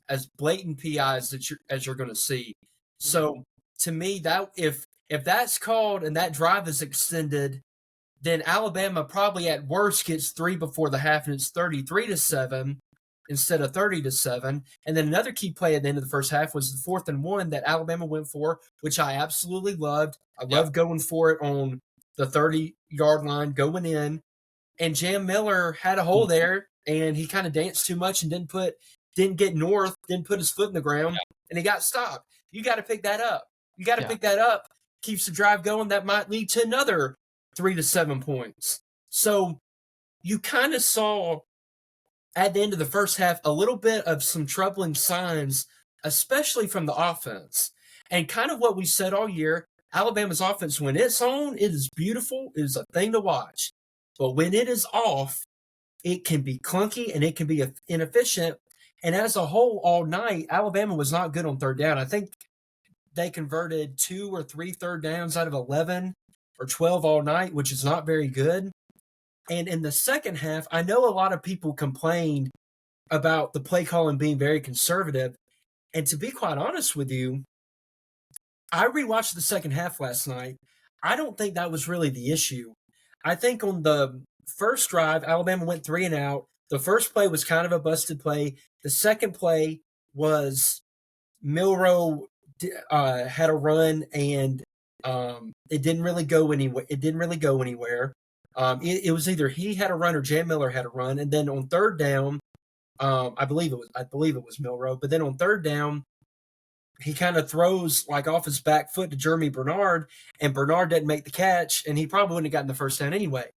Speaker 5: as blatant PIs as you're going to see. So to me, that if that's called and that drive is extended, then Alabama probably at worst gets 3 before the half, and it's 33-7 instead of 30-7. And then another key play at the end of the first half was the 4th and 1 that Alabama went for, which I absolutely loved. I love going for it on the 30-yard line, going in. And Jam Miller had a hole there, and he kind of danced too much and didn't get north, didn't put his foot in the ground, and he got stopped. You got to pick that up. Pick that up. Keeps the drive going. That might lead to another 3 to 7 points. So you kind of saw at the end of the first half a little bit of some troubling signs, especially from the offense. And kind of what we said all year, Alabama's offense, when it's on, it is beautiful. It is a thing to watch. But when it is off, it can be clunky and it can be inefficient. And as a whole, all night, Alabama was not good on third down. I think they converted 2 or 3 third downs out of 11 or 12 all night, which is not very good. And in the second half, I know a lot of people complained about the play calling being very conservative. And to be quite honest with you, I rewatched the second half last night. I don't think that was really the issue. I think on the first drive, Alabama went 3 and out. The first play was kind of a busted play. The second play was Milroe had a run, and it didn't really go anywhere. It was either he had a run or Jan Miller had a run, and then on third down, I believe it was Milroe. But then on third down, he kind of throws like off his back foot to Jeremy Bernard, and Bernard didn't make the catch, and he probably wouldn't have gotten the first down anyway.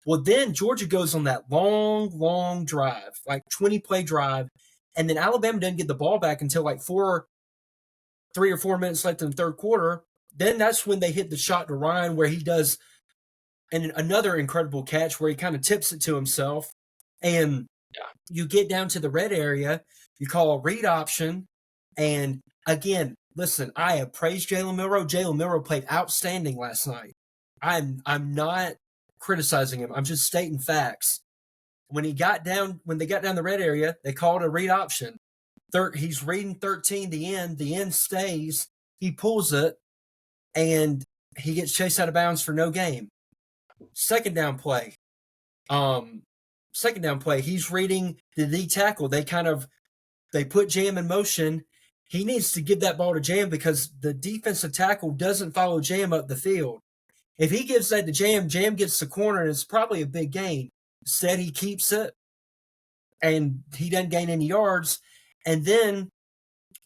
Speaker 5: Well, then Georgia goes on that long drive, like 20-play drive, and then Alabama didn't get the ball back until like 3 or 4 minutes left in the third quarter. Then that's when they hit the shot to Ryan, where he does another incredible catch where he kind of tips it to himself. And you get down to the red area, you call a read option, and again, listen, I have praised Jalen Milroe. Jalen Milroe played outstanding last night. I'm not criticizing him. I'm just stating facts. When they got down the red area, they called a read option. He's reading 13, the end stays, he pulls it, and he gets chased out of bounds for no gain. Second down play, he's reading the D tackle. They put Jam in motion. He needs to give that ball to Jam because the defensive tackle doesn't follow Jam up the field. If he gives that to Jam, Jam gets the corner, and it's probably a big gain. Instead, he keeps it, and he doesn't gain any yards. And then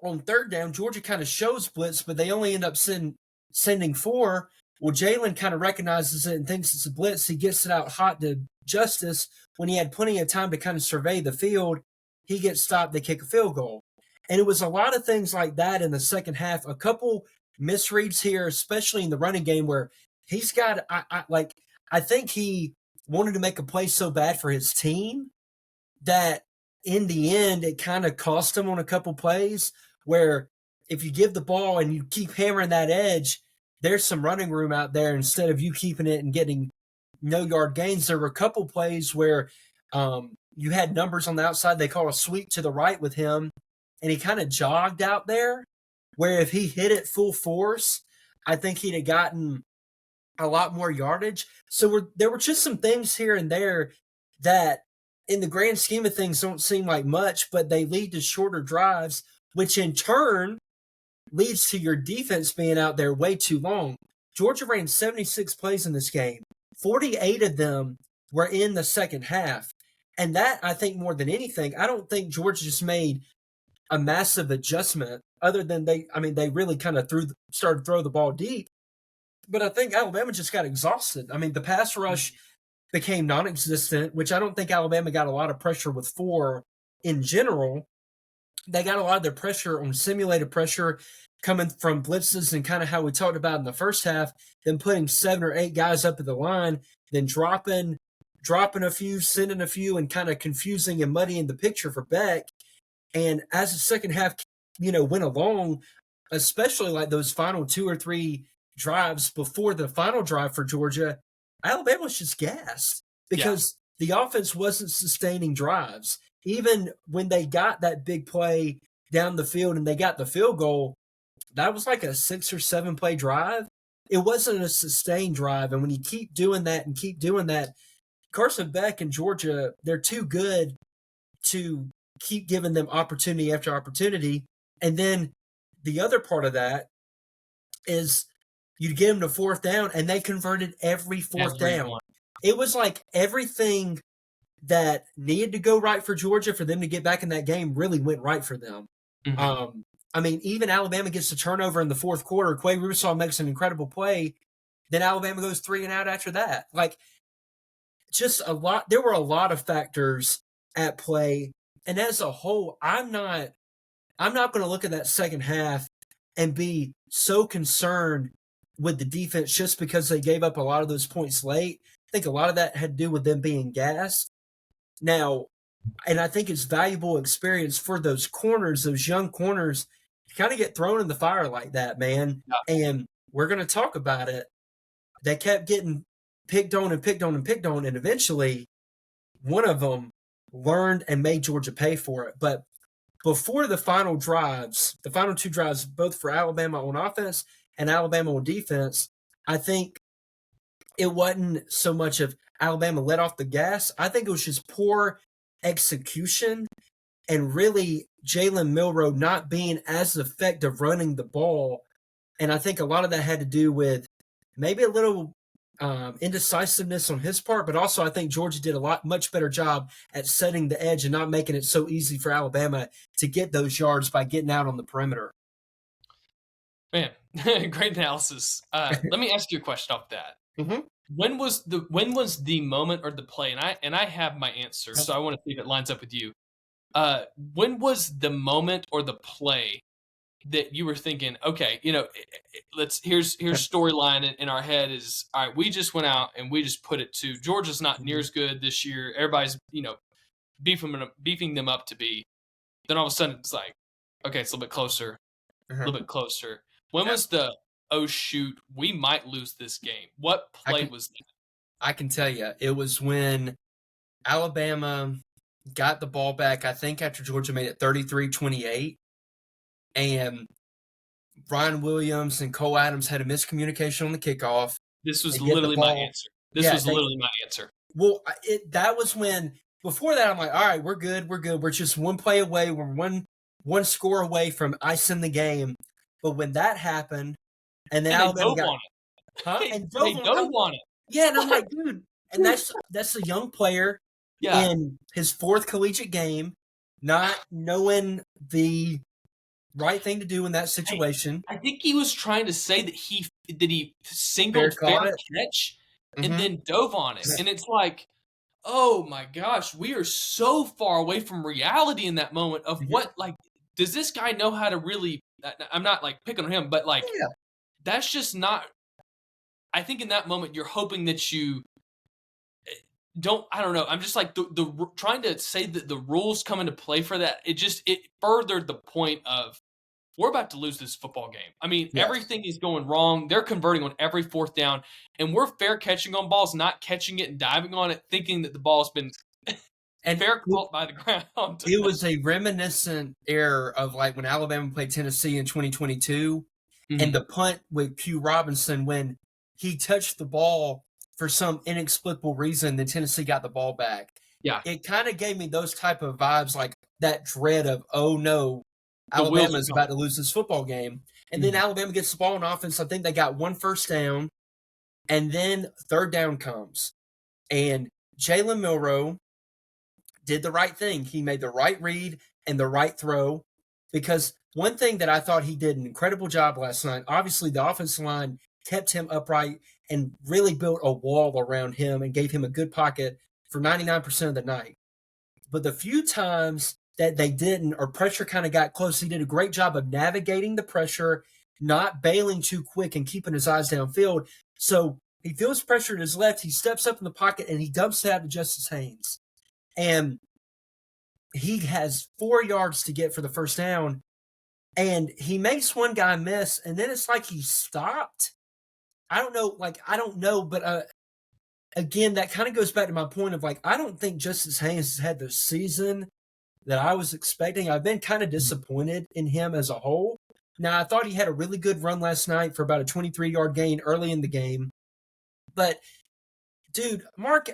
Speaker 5: on third down, Georgia kind of shows blitz, but they only end up sending 4. Well, Jalen kind of recognizes it and thinks it's a blitz. He gets it out hot to Justice. When he had plenty of time to kind of survey the field, he gets stopped. They kick a field goal. And it was a lot of things like that in the second half. A couple misreads here, especially in the running game, where he's got I think he wanted to make a play so bad for his team that in the end it kind of cost him on a couple plays, where if you give the ball and you keep hammering that edge, there's some running room out there instead of you keeping it and getting no yard gains. There were a couple plays where you had numbers on the outside. They call a sweep to the right with him, and he kind of jogged out there, where if he hit it full force, I think he'd have gotten a lot more yardage. So there were just some things here and there that in the grand scheme of things don't seem like much, but they lead to shorter drives, which in turn leads to your defense being out there way too long. Georgia ran 76 plays in this game. 48 of them were in the second half. And that, I think, more than anything, I don't think Georgia just made a massive adjustment other than they really kind of started to throw the ball deep. But I think Alabama just got exhausted. I mean, the pass rush became non-existent, which I don't think Alabama got a lot of pressure with 4 in general. They got a lot of their pressure on simulated pressure coming from blitzes and kind of how we talked about in the first half, then putting 7 or 8 guys up at the line, then dropping a few, sending a few, and kind of confusing and muddying the picture for Beck. And as the second half, went along, especially like those final 2 or 3 drives before the final drive for Georgia, Alabama was just gassed because the offense wasn't sustaining drives. Even when they got that big play down the field and they got the field goal, that was like a 6 or 7 play drive. It wasn't a sustained drive. And when you keep doing that, Carson Beck and Georgia, they're too good to keep giving them opportunity after opportunity. And then the other part of that is you get them to fourth down, and they converted every fourth down. It was like everything that needed to go right for Georgia for them to get back in that game really went right for them. Mm-hmm. Even Alabama gets a turnover in the fourth quarter. Quay Russaw makes an incredible play. Then Alabama goes 3 and out after that. Like, just a lot. There were a lot of factors at play. And as a whole, I'm not going to look at that second half and be so concerned with the defense just because they gave up a lot of those points late. I think a lot of that had to do with them being gassed. Now, and I think it's valuable experience for those corners, those young corners, kind of get thrown in the fire like that, man.
Speaker 1: Yeah.
Speaker 5: And we're going to talk about it. They kept getting picked on and picked on and picked on, and eventually one of them learned and made Georgia pay for it. But before the final drives, the final two drives, both for Alabama on offense and Alabama on defense, I think it wasn't so much of Alabama let off the gas. I think it was just poor execution and really Jalen Milroe not being as effective running the ball. And I think a lot of that had to do with maybe a little indecisiveness on his part, but also I think Georgia did much better job at setting the edge and not making it so easy for Alabama to get those yards by getting out on the perimeter.
Speaker 1: Man, great analysis. Let me ask you a question off that.
Speaker 5: Mm-hmm.
Speaker 1: When was the moment or the play? And I have my answer, so I want to see if it lines up with you. When was the moment or the play that you were thinking, okay, here's storyline in our head is, all right, we just went out and we just put it to Georgia's not near as good this year. Everybody's, beefing them up to be. Then all of a sudden it's like, okay, it's a little bit closer, a little bit closer. When was the, oh shoot, we might lose this game? What play was that?
Speaker 5: I can tell you, it was when Alabama got the ball back, I think after Georgia made it 33-28. And Brian Williams and Cole Adams had a miscommunication on the kickoff.
Speaker 1: This was literally my answer. Literally my answer.
Speaker 5: Well, that was when, before that, I'm like, all right, we're good. We're just one play away. We're one score away from icing the game. But when that happened, and then Alabama got
Speaker 1: it. Huh?
Speaker 5: And
Speaker 1: they dove on it.
Speaker 5: Yeah, and I'm like, dude, and that's a young player in his fourth collegiate game, not knowing the right thing to do in that situation.
Speaker 1: I think he was trying to say that he singled fair catch and then dove on it. And it's like, oh my gosh, we are so far away from reality in that moment of what, like, does this guy know how to really, I'm not like picking on him, but like, that's just not, I think in that moment, you're hoping that you I don't know. I'm just like the trying to say that the rules come into play for that. It furthered the point of we're about to lose this football game. I mean, everything is going wrong. They're converting on every fourth down, and we're fair catching on balls, not catching it and diving on it, thinking that the ball's been fair caught by the ground.
Speaker 5: It was a reminiscent error of like when Alabama played Tennessee in 2022, and the punt with Q Robinson when he touched the ball for some inexplicable reason, then Tennessee got the ball back.
Speaker 1: Yeah.
Speaker 5: It kind of gave me those type of vibes, like that dread of, oh no, Alabama's about to lose this football game. And then Alabama gets the ball on offense. I think they got one first down, and then third down comes. And Jalen Milroe did the right thing. He made the right read and the right throw, because one thing that I thought he did an incredible job last night, obviously the offensive line kept him upright and really built a wall around him and gave him a good pocket for 99% of the night. But the few times that they didn't, or pressure kind of got close, he did a great job of navigating the pressure, not bailing too quick and keeping his eyes downfield. So he feels pressure to his left, he steps up in the pocket, and he dumps it out to Justice Haynes. And he has 4 yards to get for the first down, and he makes one guy miss, and then it's like he stopped. I don't know, but again, that kind of goes back to my point of like, I don't think Justice Haynes has had the season that I was expecting. I've been kind of disappointed in him as a whole. Now, I thought he had a really good run last night for about a 23-yard gain early in the game. But, dude, Mark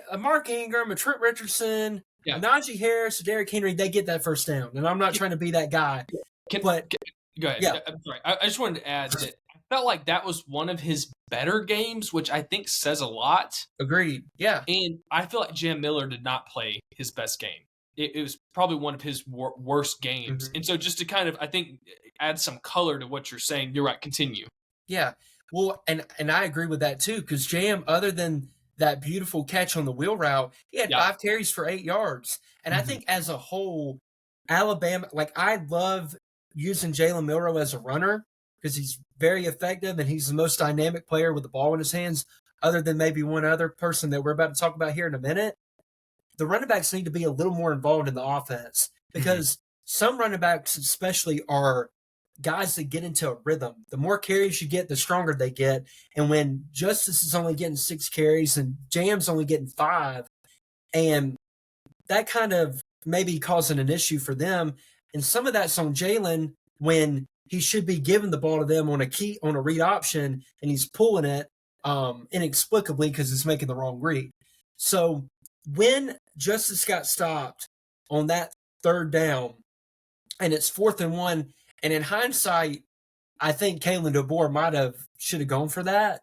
Speaker 5: Ingram, Trent Richardson, Najee Harris, Derrick Henry, they get that first down. And I'm not trying to be that guy.
Speaker 1: Go ahead. Yeah. I'm sorry. I just wanted to add that I felt like that was one of his better games, which I think says a lot.
Speaker 5: Agreed. Yeah.
Speaker 1: And I feel like Jam Miller did not play his best game. It was probably one of his worst games. And so just to kind of, I think, add some color to what you're saying, you're right. Continue.
Speaker 5: Yeah. Well, and I agree with that too, because Jam, other than that beautiful catch on the wheel route, he had 5 carries for 8 yards. And I think as a whole, Alabama, like I love using Jalen Milroe as a runner because he's very effective and he's the most dynamic player with the ball in his hands, other than maybe one other person that we're about to talk about here in a minute. The running backs need to be a little more involved in the offense because some running backs especially are guys that get into a rhythm. The more carries you get, the stronger they get. And when Justice is only getting 6 carries and Jam's only getting 5, and that kind of maybe causing an issue for them. And some of that's on Jalen when he should be giving the ball to them on a read option, and he's pulling it inexplicably because it's making the wrong read. So when Justice got stopped on that 3rd down, and it's 4th and 1, and in hindsight, I think Kalen DeBoer should have gone for that.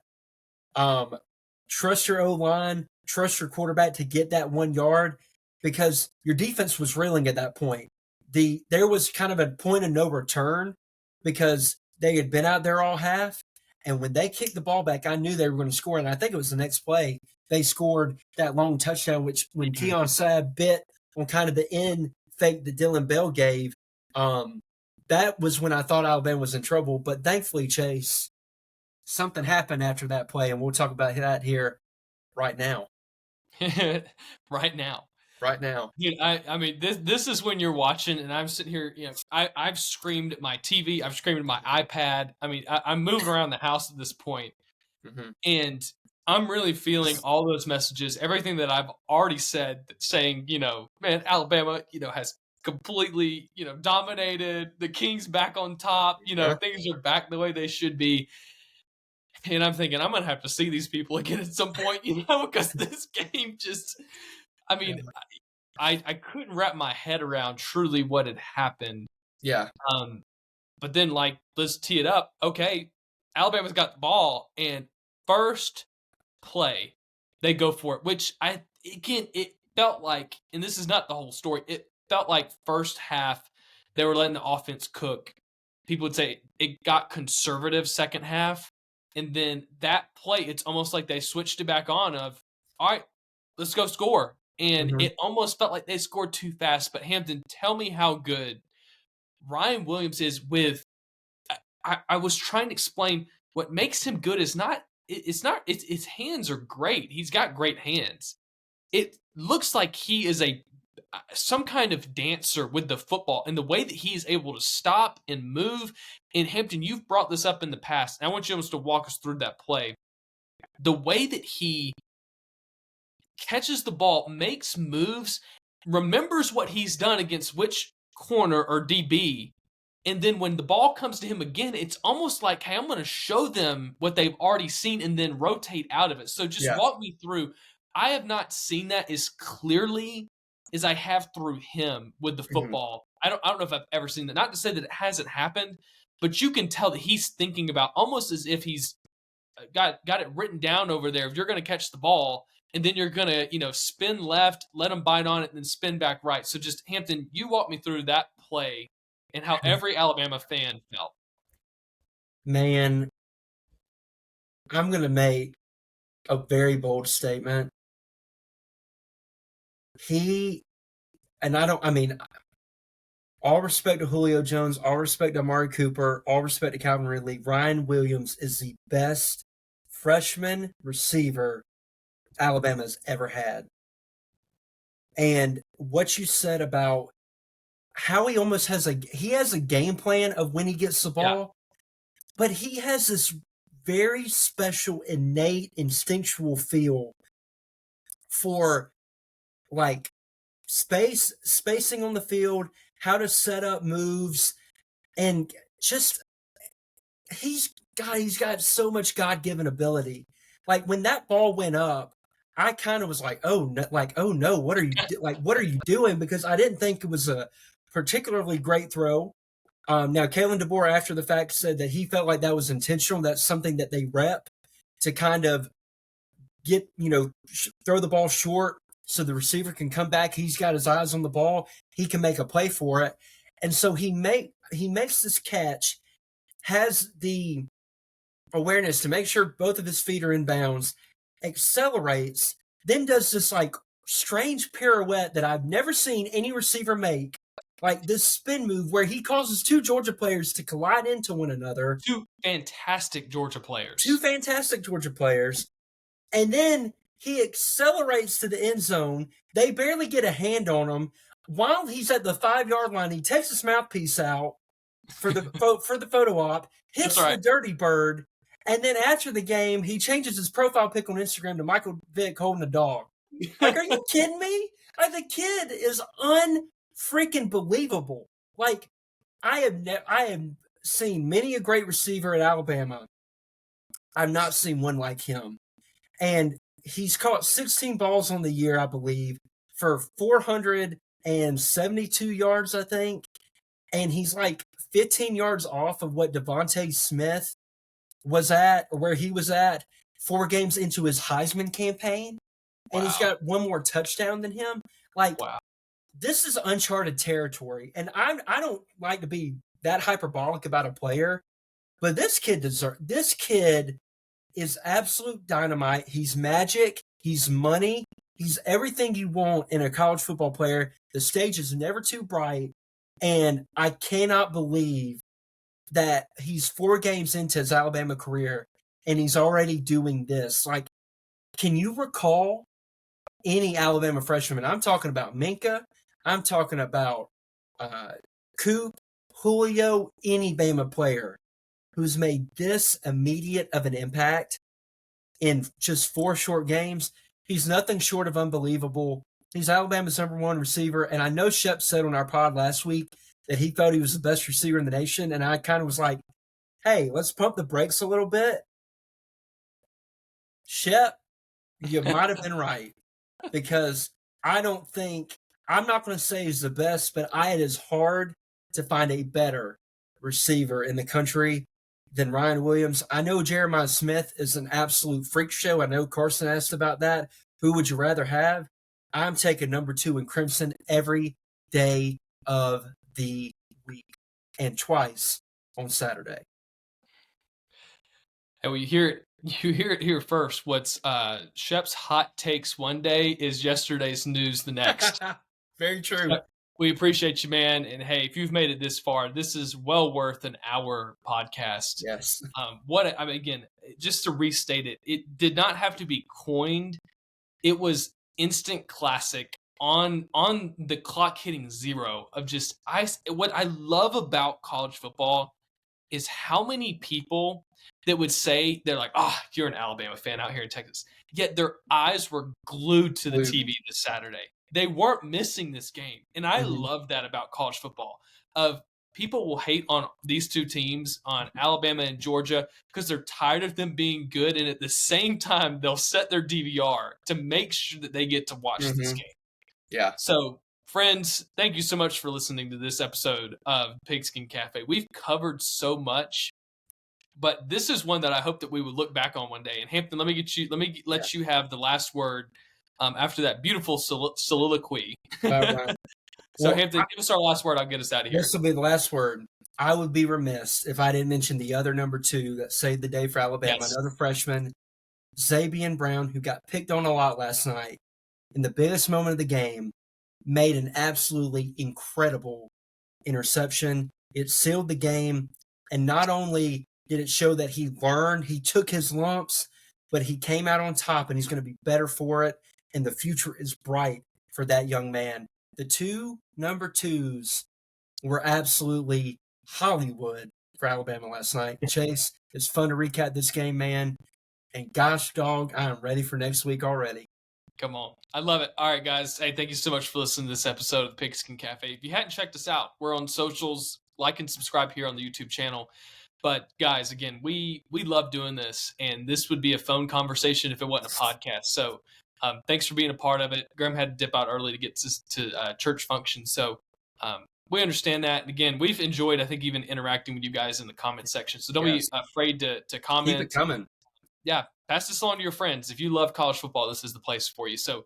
Speaker 5: Trust your O-line, trust your quarterback to get that 1 yard, because your defense was reeling at that point. There was kind of a point of no return because they had been out there all half, and when they kicked the ball back, I knew they were going to score, and I think it was the next play they scored that long touchdown, which when Keon Sabb bit on kind of the end fake that Dylan Bell gave, that was when I thought Alabama was in trouble. But thankfully, Chase, something happened after that play, and we'll talk about that here right now.
Speaker 1: Right now.
Speaker 5: Right now.
Speaker 1: Dude, I mean, this is when you're watching, and I'm sitting here, I've screamed at my TV, I've screamed at my iPad. I mean, I'm moving around the house at this point, and I'm really feeling all those messages, everything that I've already said, saying, man, Alabama, has completely, dominated. The Kings back on top. Things are back the way they should be. And I'm thinking I'm gonna have to see these people again at some point, because this game just. I mean, I couldn't wrap my head around truly what had happened.
Speaker 5: Yeah.
Speaker 1: But then, let's tee it up. Okay, Alabama's got the ball, and first play, they go for it, which it felt like, and this is not the whole story, it felt like first half they were letting the offense cook. People would say it got conservative second half, and then that play, it's almost like they switched it back on of, all right, let's go score. And it almost felt like they scored too fast. But Hampton, tell me how good Ryan Williams is with. I was trying to explain what makes him good is not. His hands are great. He's got great hands. It looks like he is some kind of dancer with the football, and the way that he is able to stop and move. And Hampton, you've brought this up in the past, and I want you to walk us through that play. The way that he catches the ball, makes moves, remembers what he's done against which corner or DB, and then when the ball comes to him again, it's almost like, hey, I'm going to show them what they've already seen and then rotate out of it. So just walk me through. I have not seen that as clearly as I have through him with the football. I don't know if I've ever seen that. Not to say that it hasn't happened, but you can tell that he's thinking about almost as if he's got it written down over there. If you're going to catch the ball, and then you're going to, spin left, let them bite on it, and then spin back right. So just, Hampton, you walk me through that play and how every Alabama fan felt.
Speaker 5: Man, I'm going to make a very bold statement. All respect to Julio Jones, all respect to Amari Cooper, all respect to Calvin Ridley, Ryan Williams is the best freshman receiver Alabama's ever had. And what you said about how he almost has a game plan of when he gets the ball, but he has this very special, innate, instinctual feel for spacing on the field, how to set up moves, and just he's got so much God-given ability. Like when that ball went up, I kind of was like, oh no, what are you doing? Because I didn't think it was a particularly great throw. Now, Kalen DeBoer, after the fact, said that he felt like that was intentional. That's something that they rep to kind of get, throw the ball short so the receiver can come back. He's got his eyes on the ball. He can make a play for it. And so he makes this catch, has the awareness to make sure both of his feet are in bounds, accelerates, then does this strange pirouette that I've never seen any receiver make, like this spin move where he causes 2 Georgia players to collide into one another.
Speaker 1: 2 fantastic Georgia players.
Speaker 5: And then he accelerates to the end zone. They barely get a hand on him. While he's at the 5-yard line, he takes his mouthpiece out for the photo op, hits
Speaker 1: That's right.
Speaker 5: the Dirty Bird, and then after the game, he changes his profile pic on Instagram to Michael Vick holding a dog. Like, are you kidding me? Like, the kid is unfreaking believable. Like, I have seen many a great receiver at Alabama. I've not seen one like him. And he's caught 16 balls on the year, I believe, for 472 yards, I think. And he's like 15 yards off of what Devontae Smith was at, or where he was at 4 games into his Heisman campaign. And he's got one more touchdown than him. Like, this is uncharted territory. And I don't like to be that hyperbolic about a player, but this kid is absolute dynamite. He's magic. He's money. He's everything you want in a college football player. The stage is never too bright. And I cannot believe that he's 4 games into his Alabama career and he's already doing this. Like, can you recall any Alabama freshman? I'm talking about Minka. I'm talking about Coop, Julio, any Bama player who's made this immediate of an impact in just 4 short games. He's nothing short of unbelievable. He's Alabama's #1 receiver, and I know Shep said on our pod last week that he thought he was the best receiver in the nation, and I kind of was like, hey, let's pump the brakes a little bit. Shep, you might have been right, because I'm not going to say he's the best, but it is hard to find a better receiver in the country than Ryan Williams. I know Jeremiah Smith is an absolute freak show. I know Carson asked about that. Who would you rather have? I'm taking #2 in Crimson every day of the week, and twice on Saturday.
Speaker 1: And you hear it here first. What's Shep's hot takes one day is yesterday's news the next.
Speaker 5: Very true.
Speaker 1: We appreciate you, man. And hey, if you've made it this far, this is well worth an hour podcast.
Speaker 5: Yes.
Speaker 1: Again, just to restate it, it did not have to be coined. It was instant classic on the clock hitting 0 of just what I love about college football is how many people that would say they're like, you're an Alabama fan out here in Texas. Yet their eyes were glued to the TV this Saturday. They weren't missing this game. And I love that about college football. Of people will hate on these 2 teams, on Alabama and Georgia, because they're tired of them being good. And at the same time, they'll set their DVR to make sure that they get to watch this game.
Speaker 5: Yeah.
Speaker 1: So, friends, thank you so much for listening to this episode of Pigskin Cafe. We've covered so much, but this is one that I hope that we would look back on one day. And Hampton, let me let you have the last word after that beautiful soliloquy.
Speaker 5: Right.
Speaker 1: So, Hampton, give us our last word. I'll get us out of here.
Speaker 5: This will be the last word. I would be remiss if I didn't mention the other #2 that saved the day for Alabama, another freshman, Zabian Brown, who got picked on a lot last night. In the biggest moment of the game, made an absolutely incredible interception. It sealed the game, and not only did it show that he learned, he took his lumps, but he came out on top, and he's going to be better for it, and the future is bright for that young man. The 2 #2s were absolutely Hollywood for Alabama last night. Chase, it's fun to recap this game, man. And gosh, dog, I am ready for next week already.
Speaker 1: Come on. I love it. All right, guys. Hey, thank you so much for listening to this episode of the Pigskin Cafe. If you hadn't checked us out, we're on socials. Like and subscribe here on the YouTube channel. But guys, again, we love doing this, and this would be a phone conversation if it wasn't a podcast. So thanks for being a part of it. Graham had to dip out early to get to church function. So we understand that. And again, we've enjoyed, I think, even interacting with you guys in the comment section. So don't be afraid to comment.
Speaker 5: Keep it coming.
Speaker 1: Yeah, pass this on to your friends. If you love college football, this is the place for you. So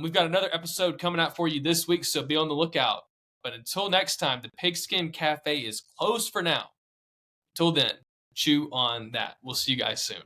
Speaker 1: we've got another episode coming out for you this week, so be on the lookout. But until next time, the Pigskin Cafe is closed for now. Till then, chew on that. We'll see you guys soon.